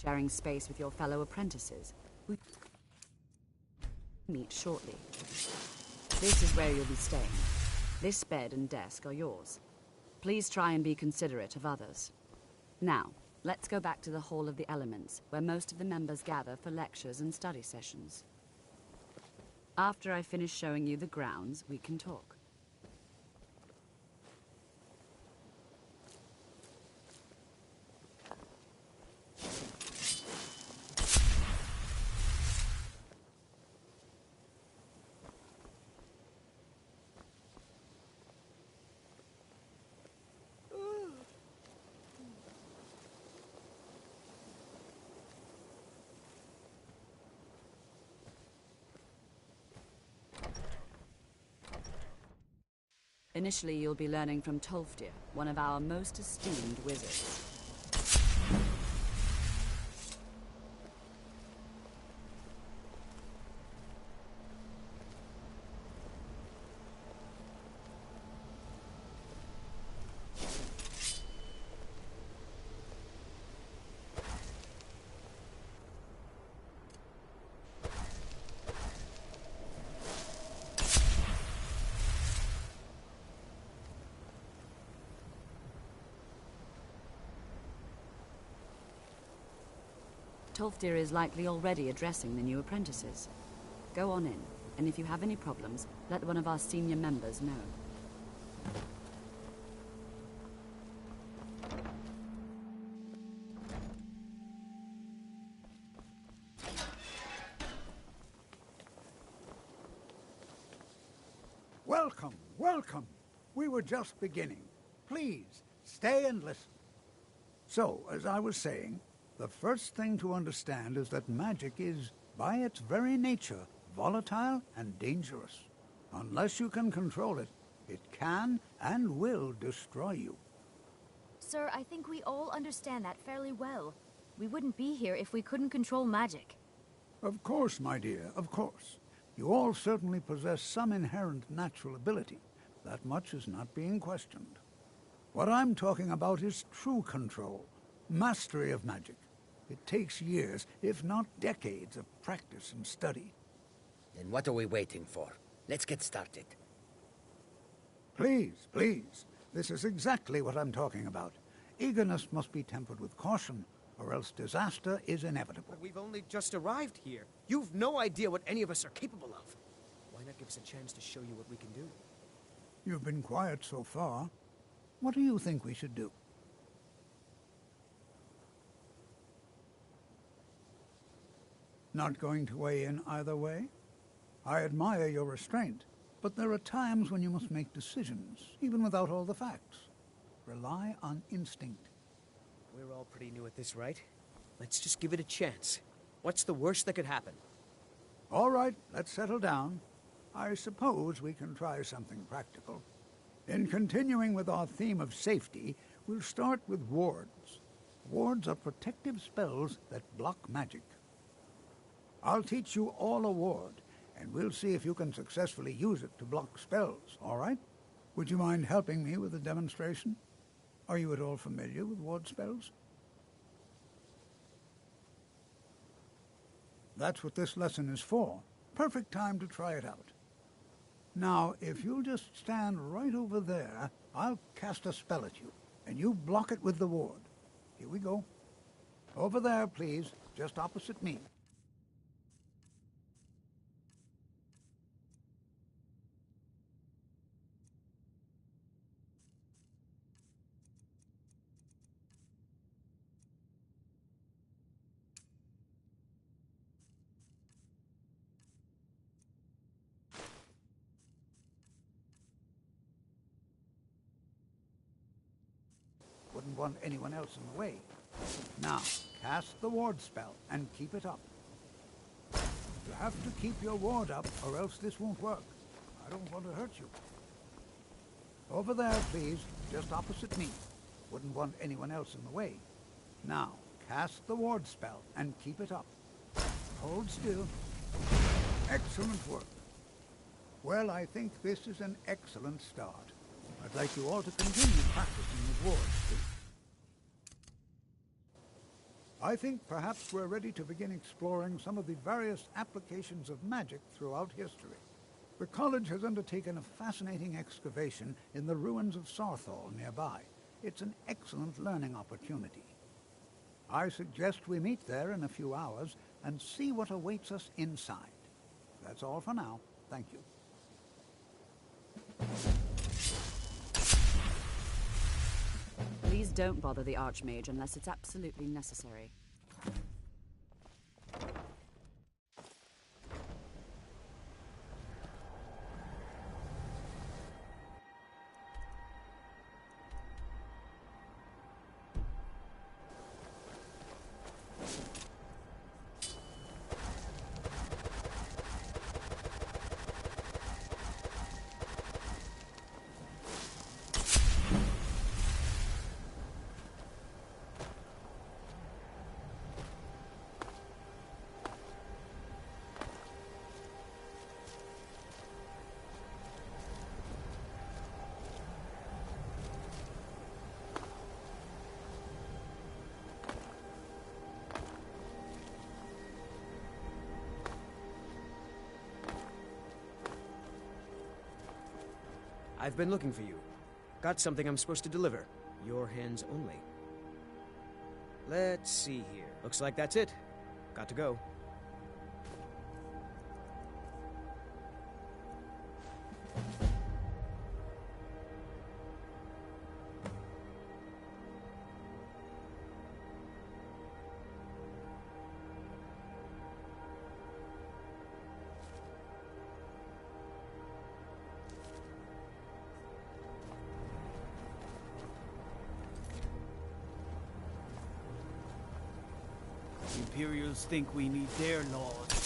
sharing space with your fellow apprentices. We meet shortly. This is where you'll be staying. This bed and desk are yours. Please try and be considerate of others. Now, let's go back to the Hall of the Elements, where most of the members gather for lectures and study sessions. After I finish showing you the grounds, we can talk. Initially, you'll be learning from Tolfdir, one of our most esteemed wizards. Tolfdir is likely already addressing the new apprentices. Go on in, and if you have any problems, let one of our senior members know. Welcome, welcome. We were just beginning. Please, stay and listen. So, as I was saying, the first thing to understand is that magic is, by its very nature, volatile and dangerous. Unless you can control it, it can and will destroy you. Sir, I think we all understand that fairly well. We wouldn't be here if we couldn't control magic. Of course, my dear, of course. You all certainly possess some inherent natural ability. That much is not being questioned. What I'm talking about is true control, mastery of magic. It takes years, if not decades, of practice and study. Then what are we waiting for? Let's get started. Please, please. This is exactly what I'm talking about. Eagerness must be tempered with caution, or else disaster is inevitable. But we've only just arrived here. You've no idea what any of us are capable of. Why not give us a chance to show you what we can do? You've been quiet so far. What do you think we should do? Not going to weigh in either way? I admire your restraint, but there are times when you must make decisions, even without all the facts. Rely on instinct. We're all pretty new at this, right? Let's just give it a chance. What's the worst that could happen? All right, let's settle down. I suppose we can try something practical. In continuing with our theme of safety, we'll start with wards. Wards are protective spells that block magic. I'll teach you all a ward, and we'll see if you can successfully use it to block spells, all right? Would you mind helping me with a demonstration? Are you at all familiar with ward spells? That's what this lesson is for. Perfect time to try it out. Now, if you'll just stand right over there, I'll cast a spell at you, and you block it with the ward. Here we go. Over there, please, just opposite me. Wouldn't want anyone else in the way. Now, cast the ward spell and keep it up. You have to keep your ward up or else this won't work. I don't want to hurt you. Over there, please, just opposite me. Wouldn't want anyone else in the way. Now, cast the ward spell and keep it up. Hold still. Excellent work. Well, I think this is an excellent start. I'd like you all to continue practicing with wards, too. I think perhaps we're ready to begin exploring some of the various applications of magic throughout history. The college has undertaken a fascinating excavation in the ruins of Sarthal nearby. It's an excellent learning opportunity. I suggest we meet there in a few hours and see what awaits us inside. That's all for now. Thank you. Please don't bother the Archmage unless it's absolutely necessary. I've been looking for you. Got something I'm supposed to deliver. Your hands only. Let's see here. Looks like that's it. Got to go. The Imperials think we need their laws.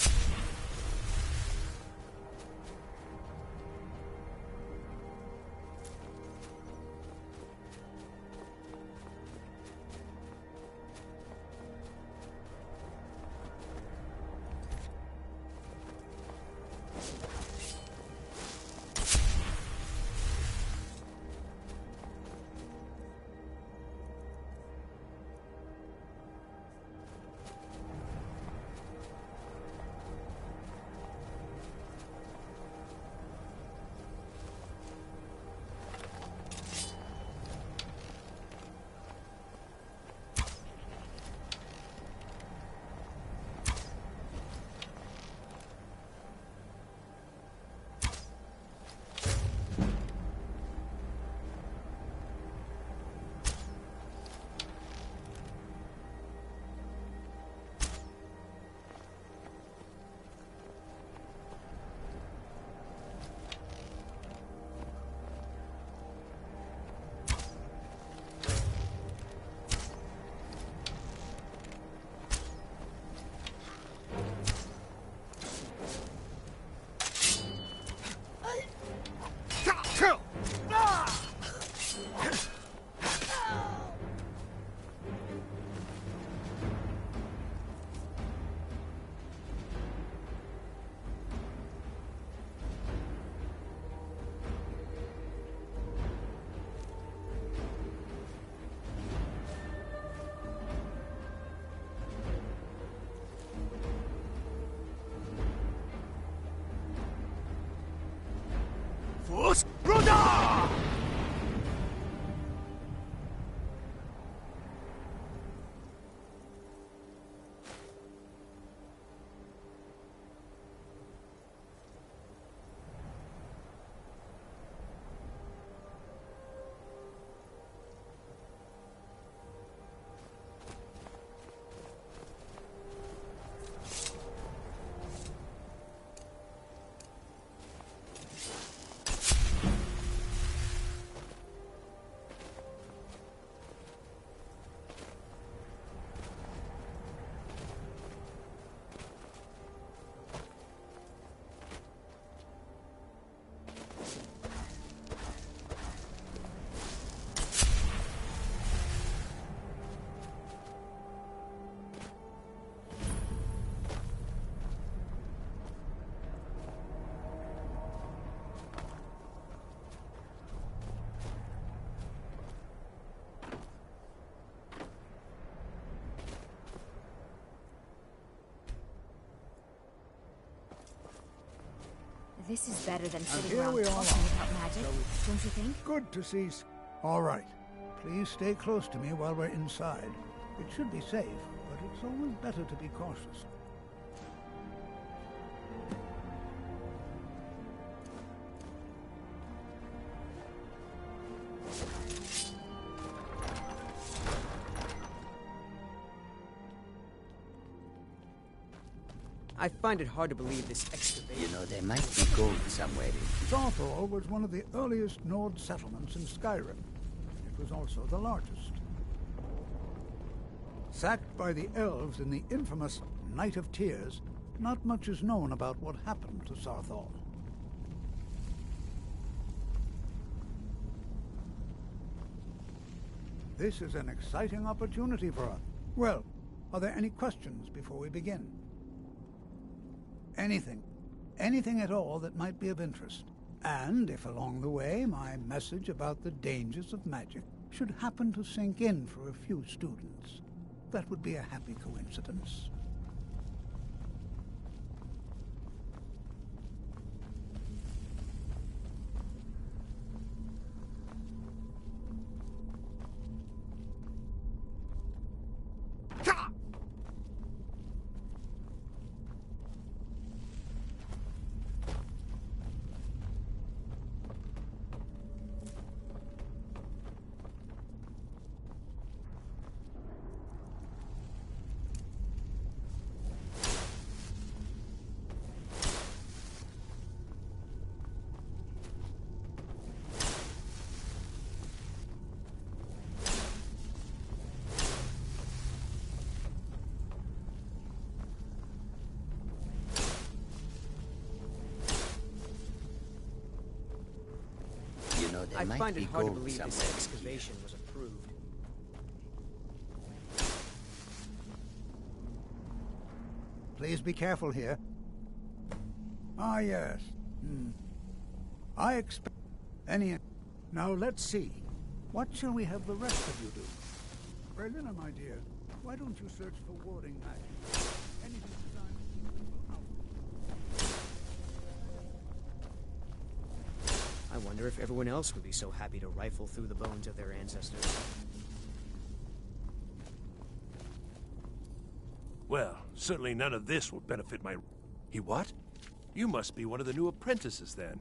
This is better than And sitting here around we all talking are. about magic, don't you think? Good to see. All right. Please stay close to me while we're inside. It should be safe, but it's always better to be cautious. I find it hard to believe this excavation. You know, there might be gold somewhere in Sarthor was one of the earliest Nord settlements in Skyrim. It was also the largest. Sacked by the elves in the infamous Night of Tears, not much is known about what happened to Sarthor. This is an exciting opportunity for us. Well, are there any questions before we begin? Anything. Anything at all that might be of interest. And if along the way my message about the dangers of magic should happen to sink in for a few students, that would be a happy coincidence. I might find it be hard to gold believe this somewhere excavation was approved. Please be careful here. Ah, yes. I expect any... Now, let's see. What shall we have the rest of you do? Berlina, my dear, why don't you search for warding magic? Anything designed... I wonder if everyone else would be so happy to rifle through the bones of their ancestors. Well, certainly none of this will benefit my... He what? You must be one of the new apprentices, then.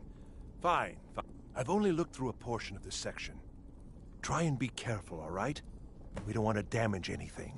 Fine. I've only looked through a portion of this section. Try and be careful, all right? We don't want to damage anything.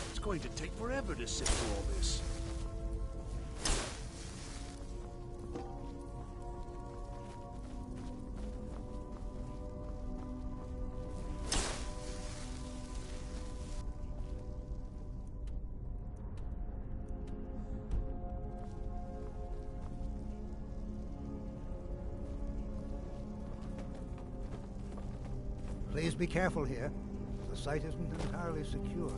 It's going to take forever to sift through all this. Please be careful here. The site isn't entirely secure.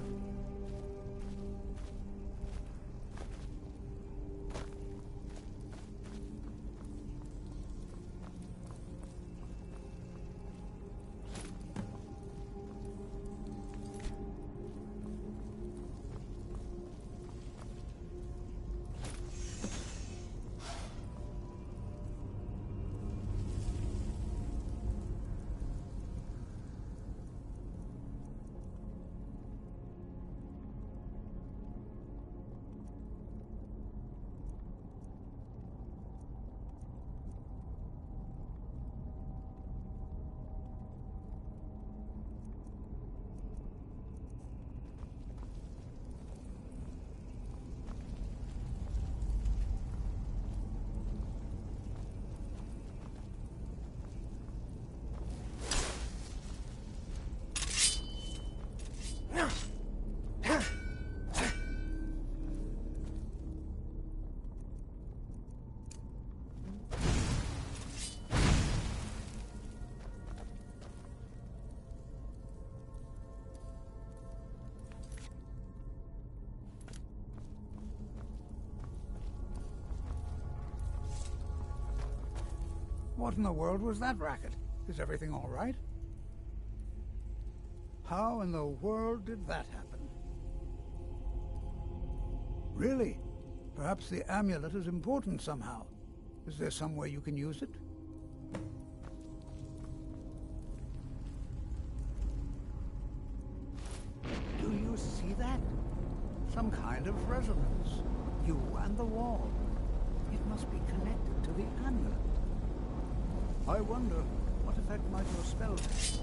What in the world was that racket? Is everything all right? How in the world did that happen? Really? Perhaps the amulet is important somehow. Is there some way you can use it? Do you see that? Some kind of resonance. You and the wall. It must be connected to the amulet. I wonder, what effect might your spell have?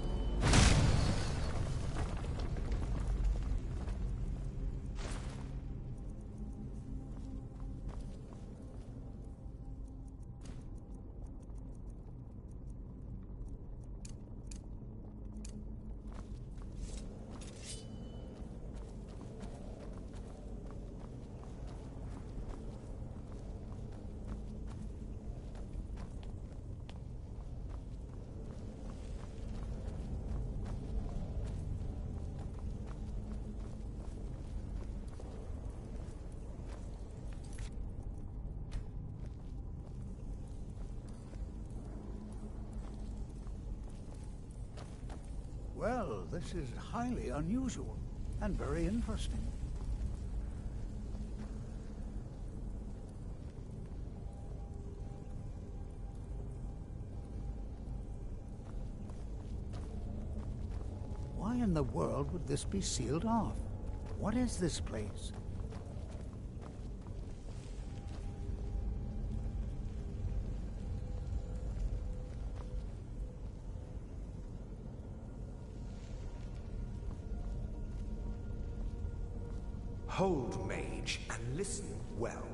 Well, this is highly unusual and very interesting. Why in the world would this be sealed off? What is this place? Behold, mage, and listen well.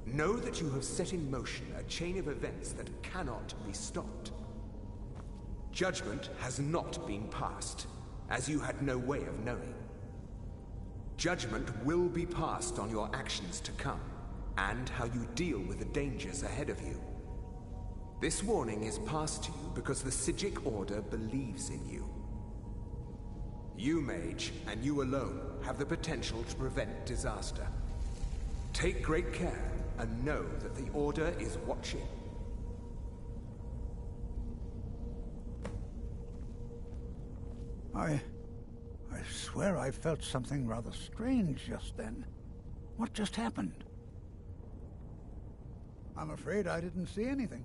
Know that you have set in motion a chain of events that cannot be stopped. Judgment has not been passed, as you had no way of knowing. Judgment will be passed on your actions to come, and how you deal with the dangers ahead of you. This warning is passed to you because the Psijic Order believes in you. You, mage, and you alone, have the potential to prevent disaster. Take great care, and know that the Order is watching. I swear I felt something rather strange just then. What just happened? I'm afraid I didn't see anything.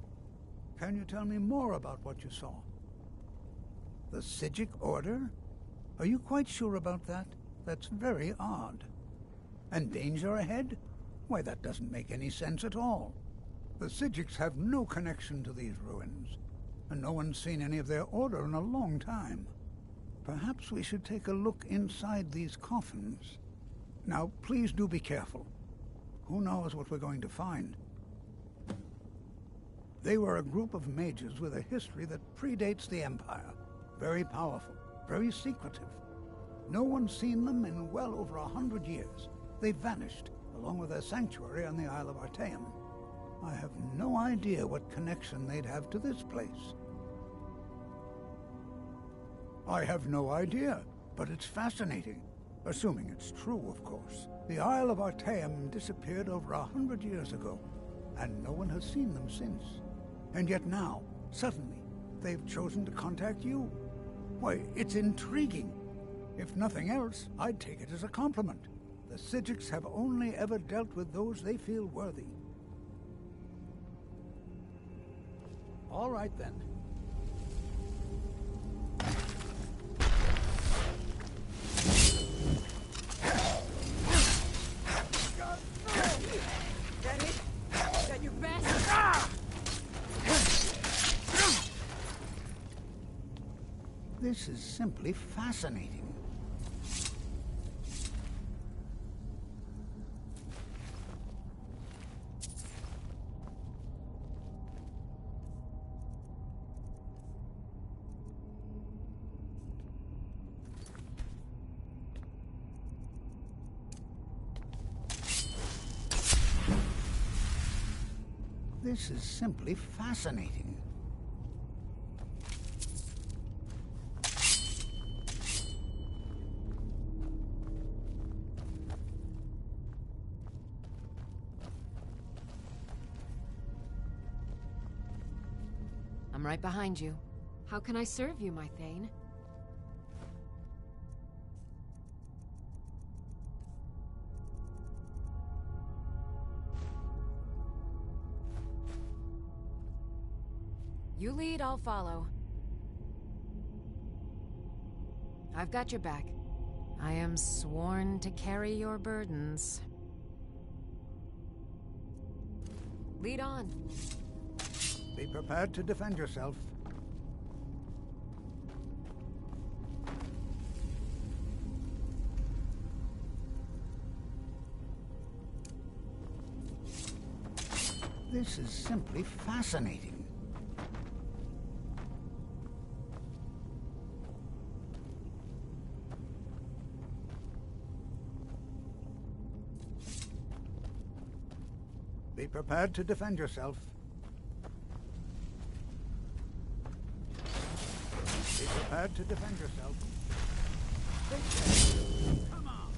Can you tell me more about what you saw? The Psijic Order? Are you quite sure about that? That's very odd. And danger ahead? Why, that doesn't make any sense at all. The Psijics have no connection to these ruins, and no one's seen any of their order in a long time. Perhaps we should take a look inside these coffins. Now, please do be careful. Who knows what we're going to find? They were a group of mages with a history that predates the Empire. Very powerful, very secretive. No one's seen them in well over 100 years. They vanished, along with their sanctuary on the Isle of Artaeum. I have no idea what connection they'd have to this place. I have no idea, but it's fascinating. Assuming it's true, of course. The Isle of Artaeum disappeared over 100 years ago, and no one has seen them since. And yet now, suddenly, they've chosen to contact you. Why, it's intriguing. If nothing else, I'd take it as a compliment. The Psijics have only ever dealt with those they feel worthy. All right, then. This is simply fascinating. This is simply fascinating. I'm right behind you. How can I serve you, my Thane? You lead, I'll follow. I've got your back. I am sworn to carry your burdens. Lead on. Be prepared to defend yourself. This is simply fascinating. Be prepared to defend yourself. Be prepared to defend yourself. Come on!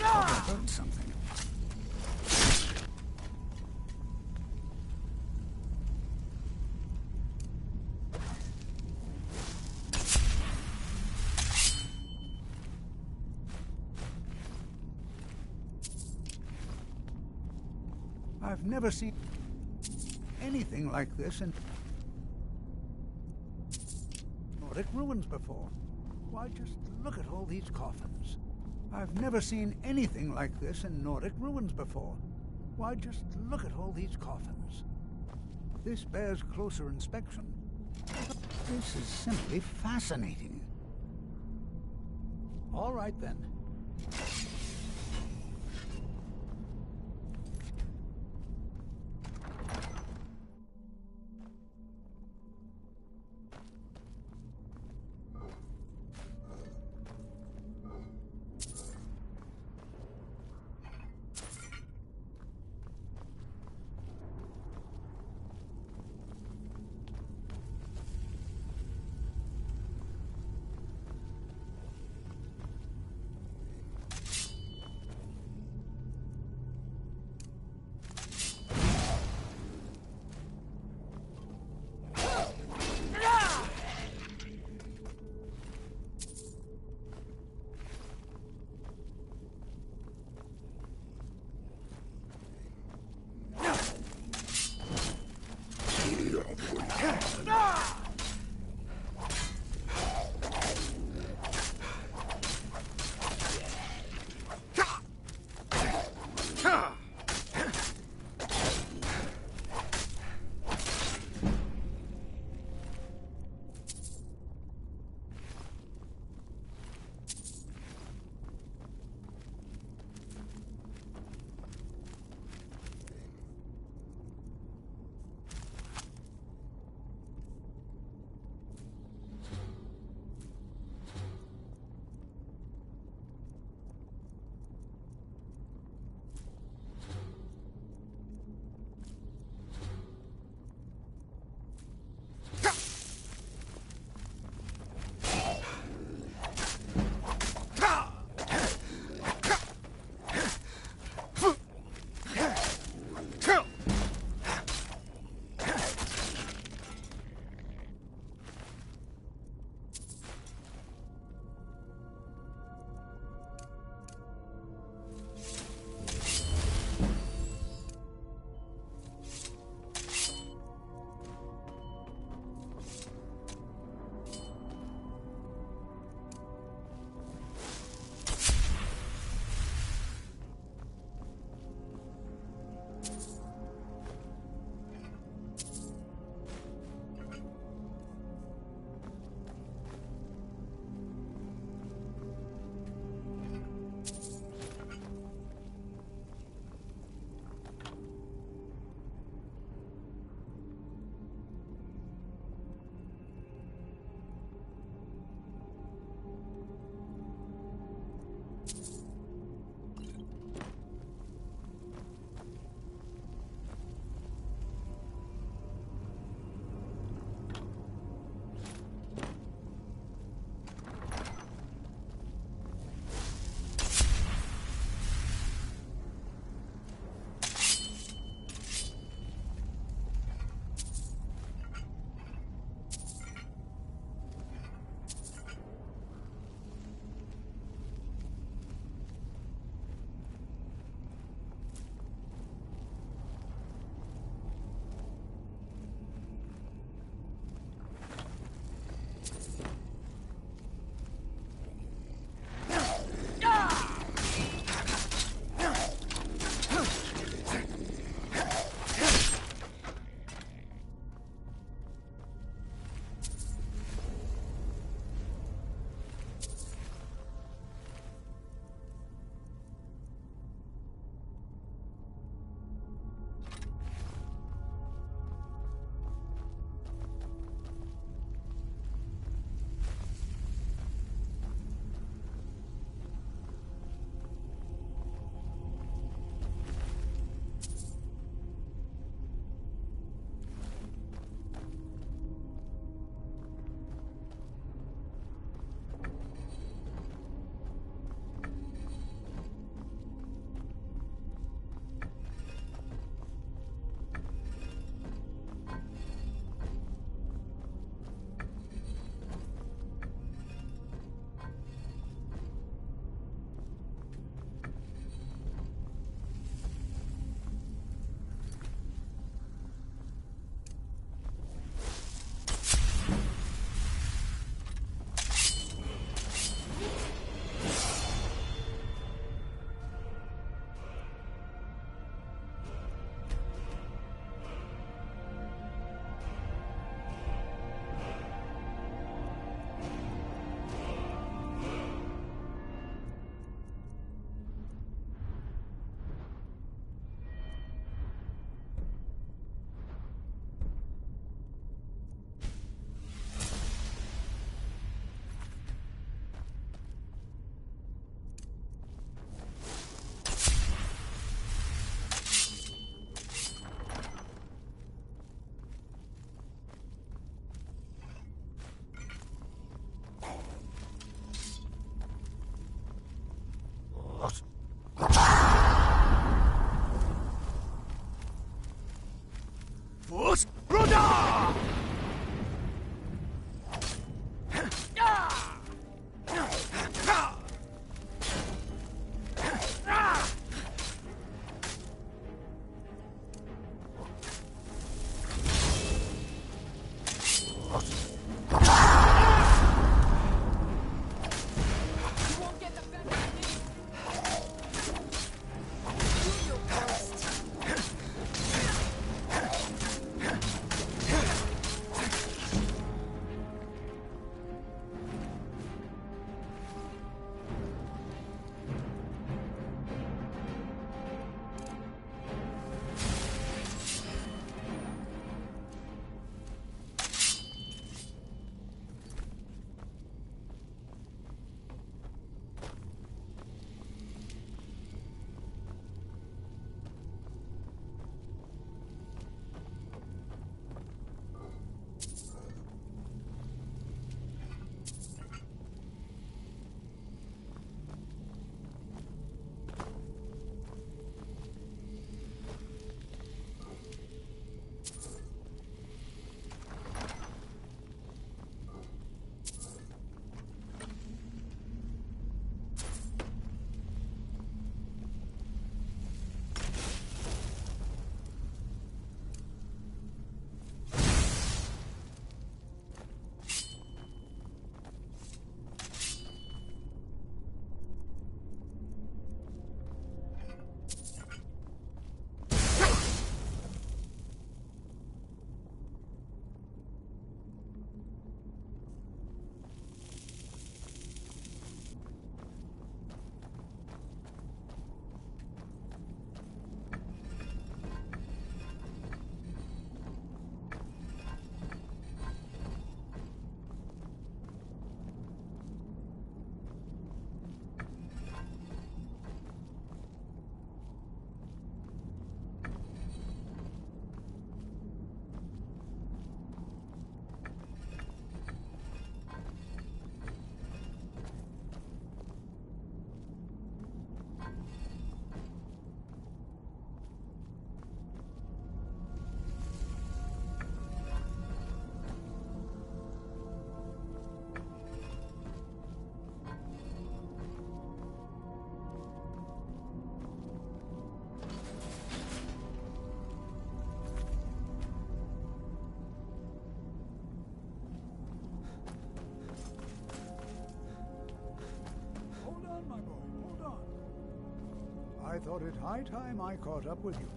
I heard something. I've never seen anything like this in Nordic ruins before. Why, just look at all these coffins. I've never seen anything like this in Nordic ruins before. Why, just look at all these coffins. This bears closer inspection. This is simply fascinating. All right, then. I thought it high time I caught up with you.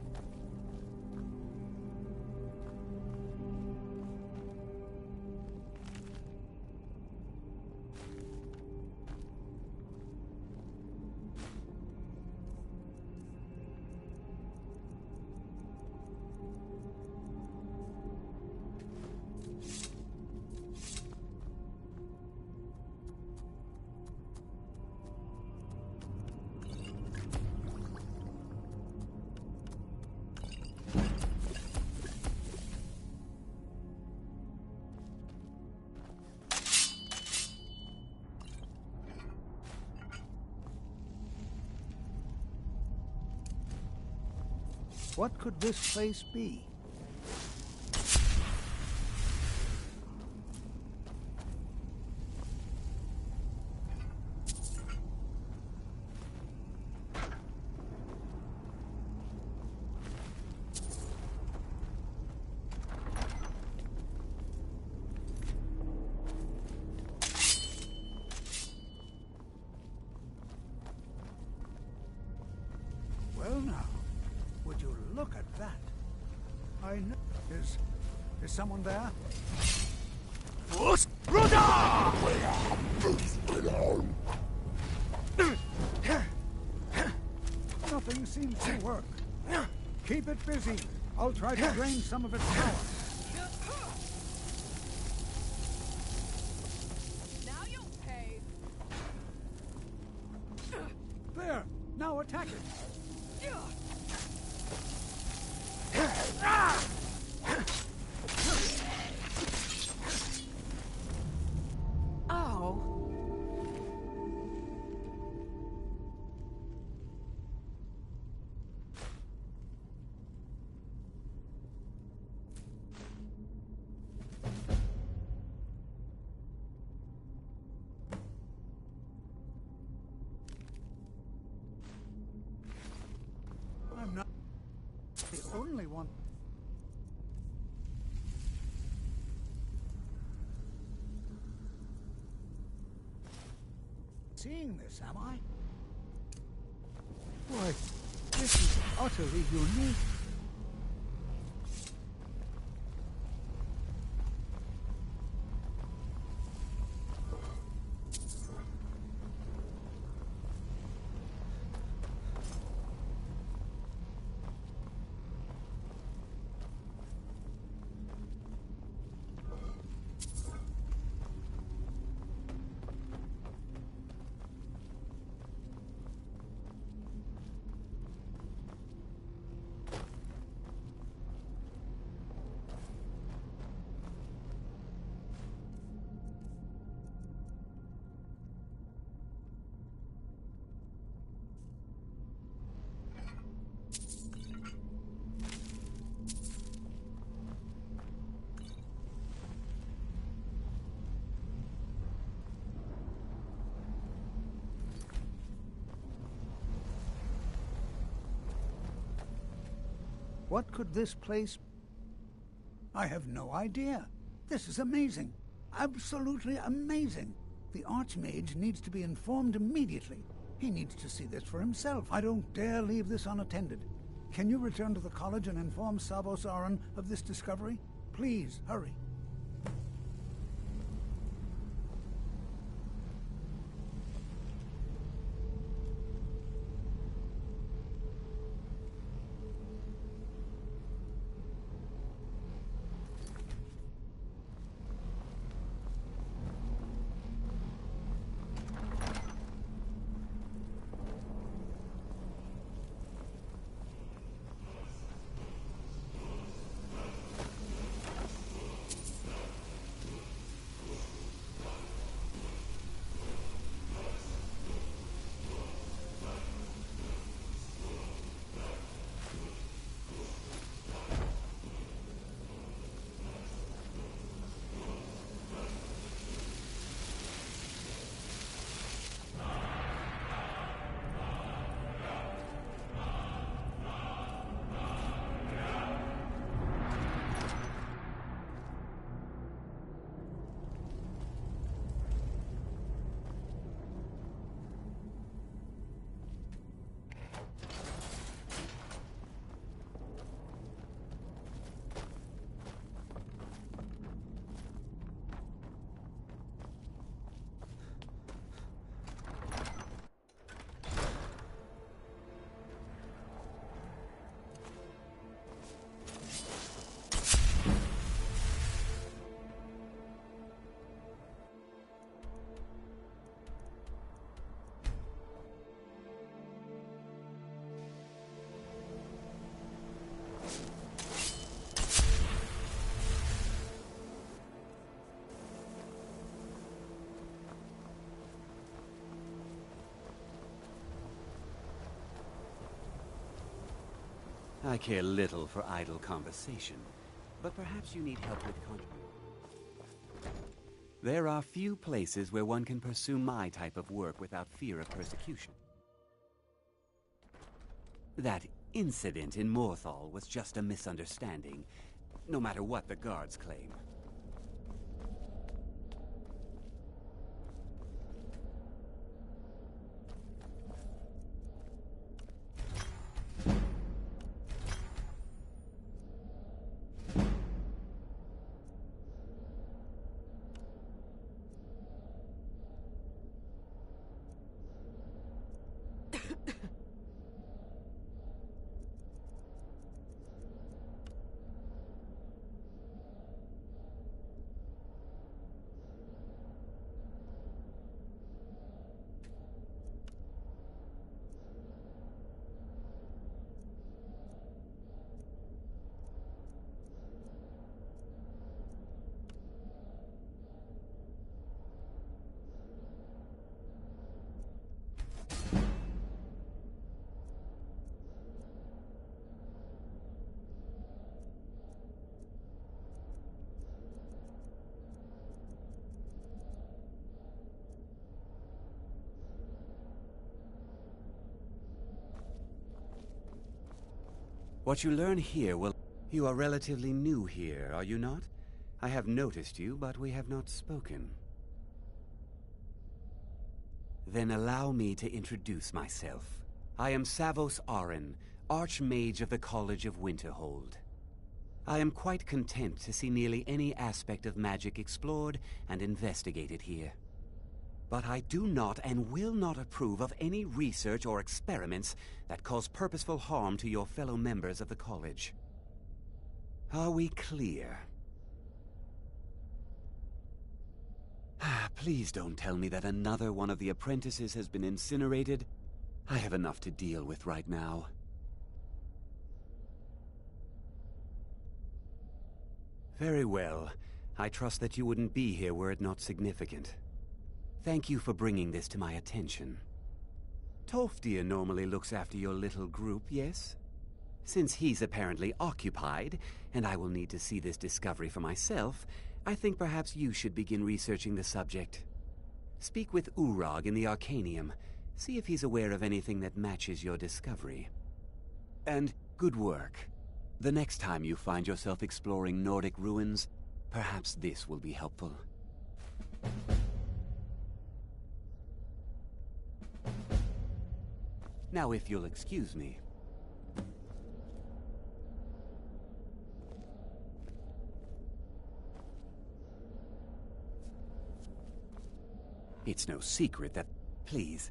What could this place be? Well now, would you look at that? I know. Is someone there? Nothing seems to work. Keep it busy. I'll try to drain some of its power. Now you'll pay. There! Now attack it! Oh. seeing this, am I? Boy, this is utterly unique. What could this place... I have no idea. This is amazing. Absolutely amazing. The Archmage needs to be informed immediately. He needs to see this for himself. I don't dare leave this unattended. Can you return to the college and inform Savos Aran of this discovery? Please, hurry. I care little for idle conversation, but perhaps you need help with There are few places where one can pursue my type of work without fear of persecution. That incident in Morthal was just a misunderstanding, no matter what the guards claim. What you learn here will... You are relatively new here, are you not? I have noticed you, but we have not spoken. Then allow me to introduce myself. I am Savos Arin, Archmage of the College of Winterhold. I am quite content to see nearly any aspect of magic explored and investigated here. But I do not and will not approve of any research or experiments that cause purposeful harm to your fellow members of the college. Are we clear? Please don't tell me that another one of the apprentices has been incinerated. I have enough to deal with right now. Very well. I trust that you wouldn't be here were it not significant. Thank you for bringing this to my attention. Tolfdir normally looks after your little group, yes? Since he's apparently occupied, and I will need to see this discovery for myself, I think perhaps you should begin researching the subject. Speak with Urag in the Arcanium. See if he's aware of anything that matches your discovery. And good work. The next time you find yourself exploring Nordic ruins, perhaps this will be helpful. Now, if you'll excuse me. It's no secret that... Please.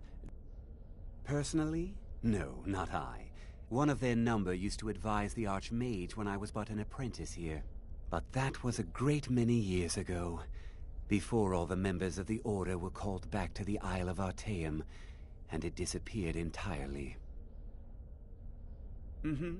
Personally? No, not I. One of their number used to advise the Archmage when I was but an apprentice here. But that was a great many years ago, before all the members of the Order were called back to the Isle of Artaeum, and it disappeared entirely. Mm-hmm.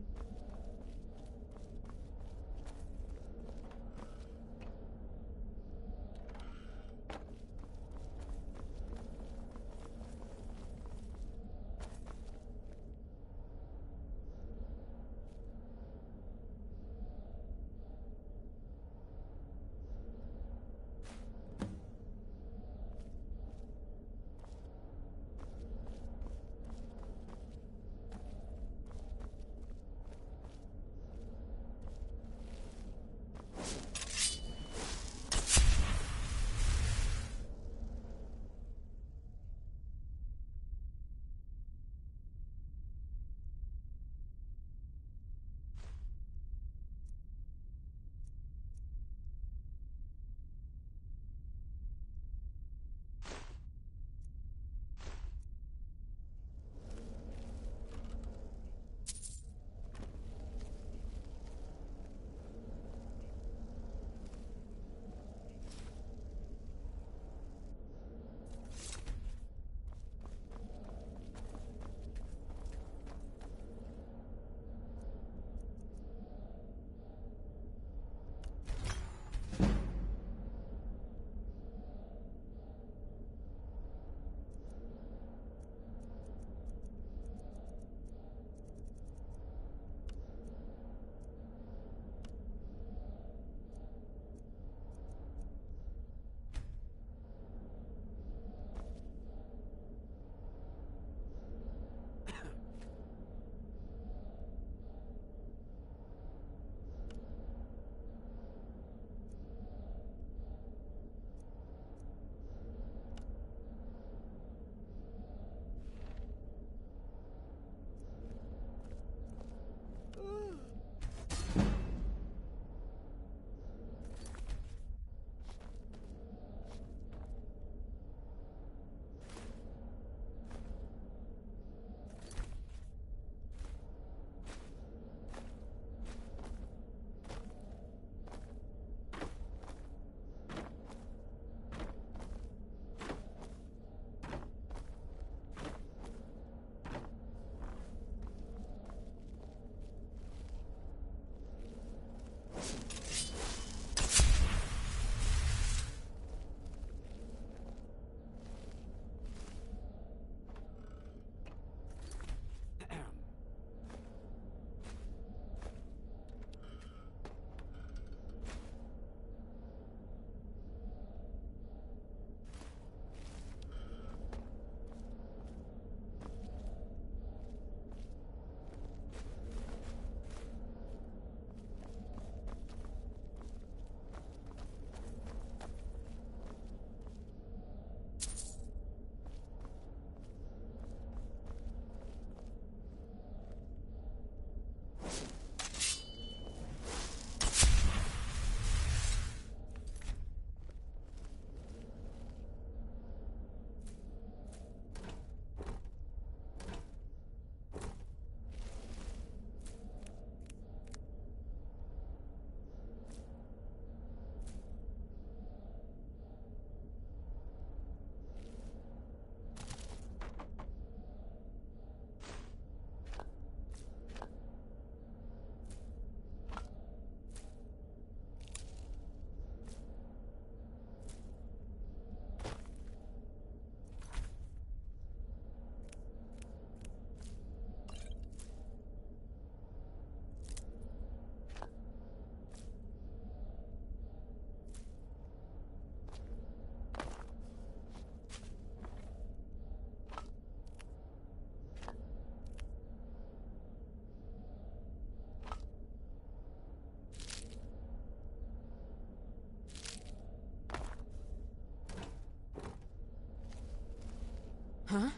Huh?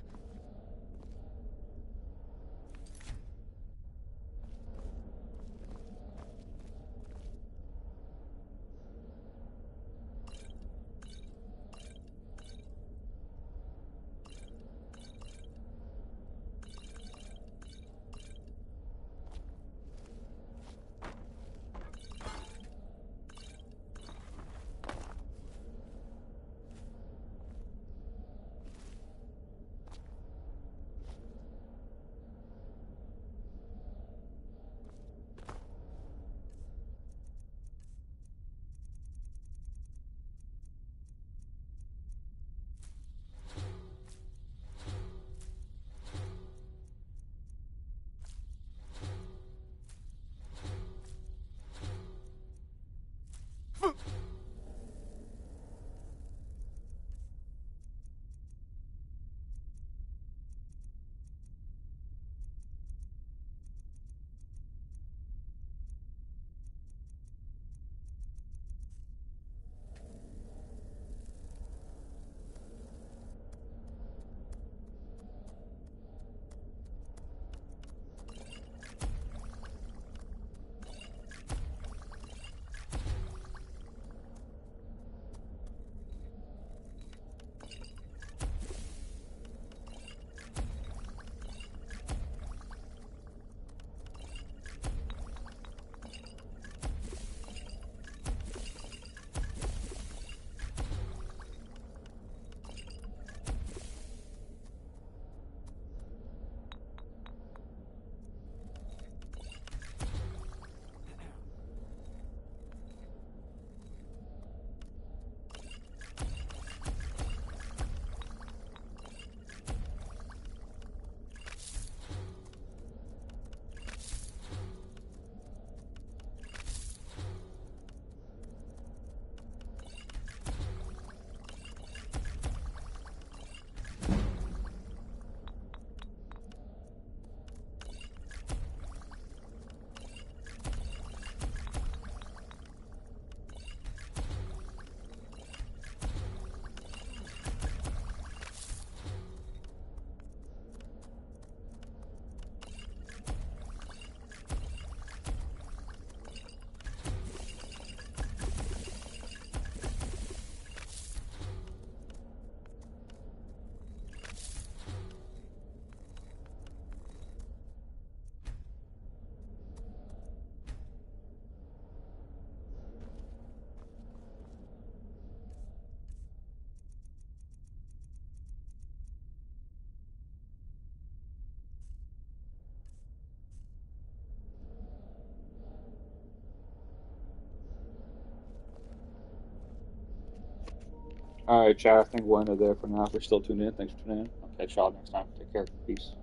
Alright, chat, I think we'll end it there for now. If you're still tuned in, thanks for tuning in. I'll catch y'all next time. Take care. Peace.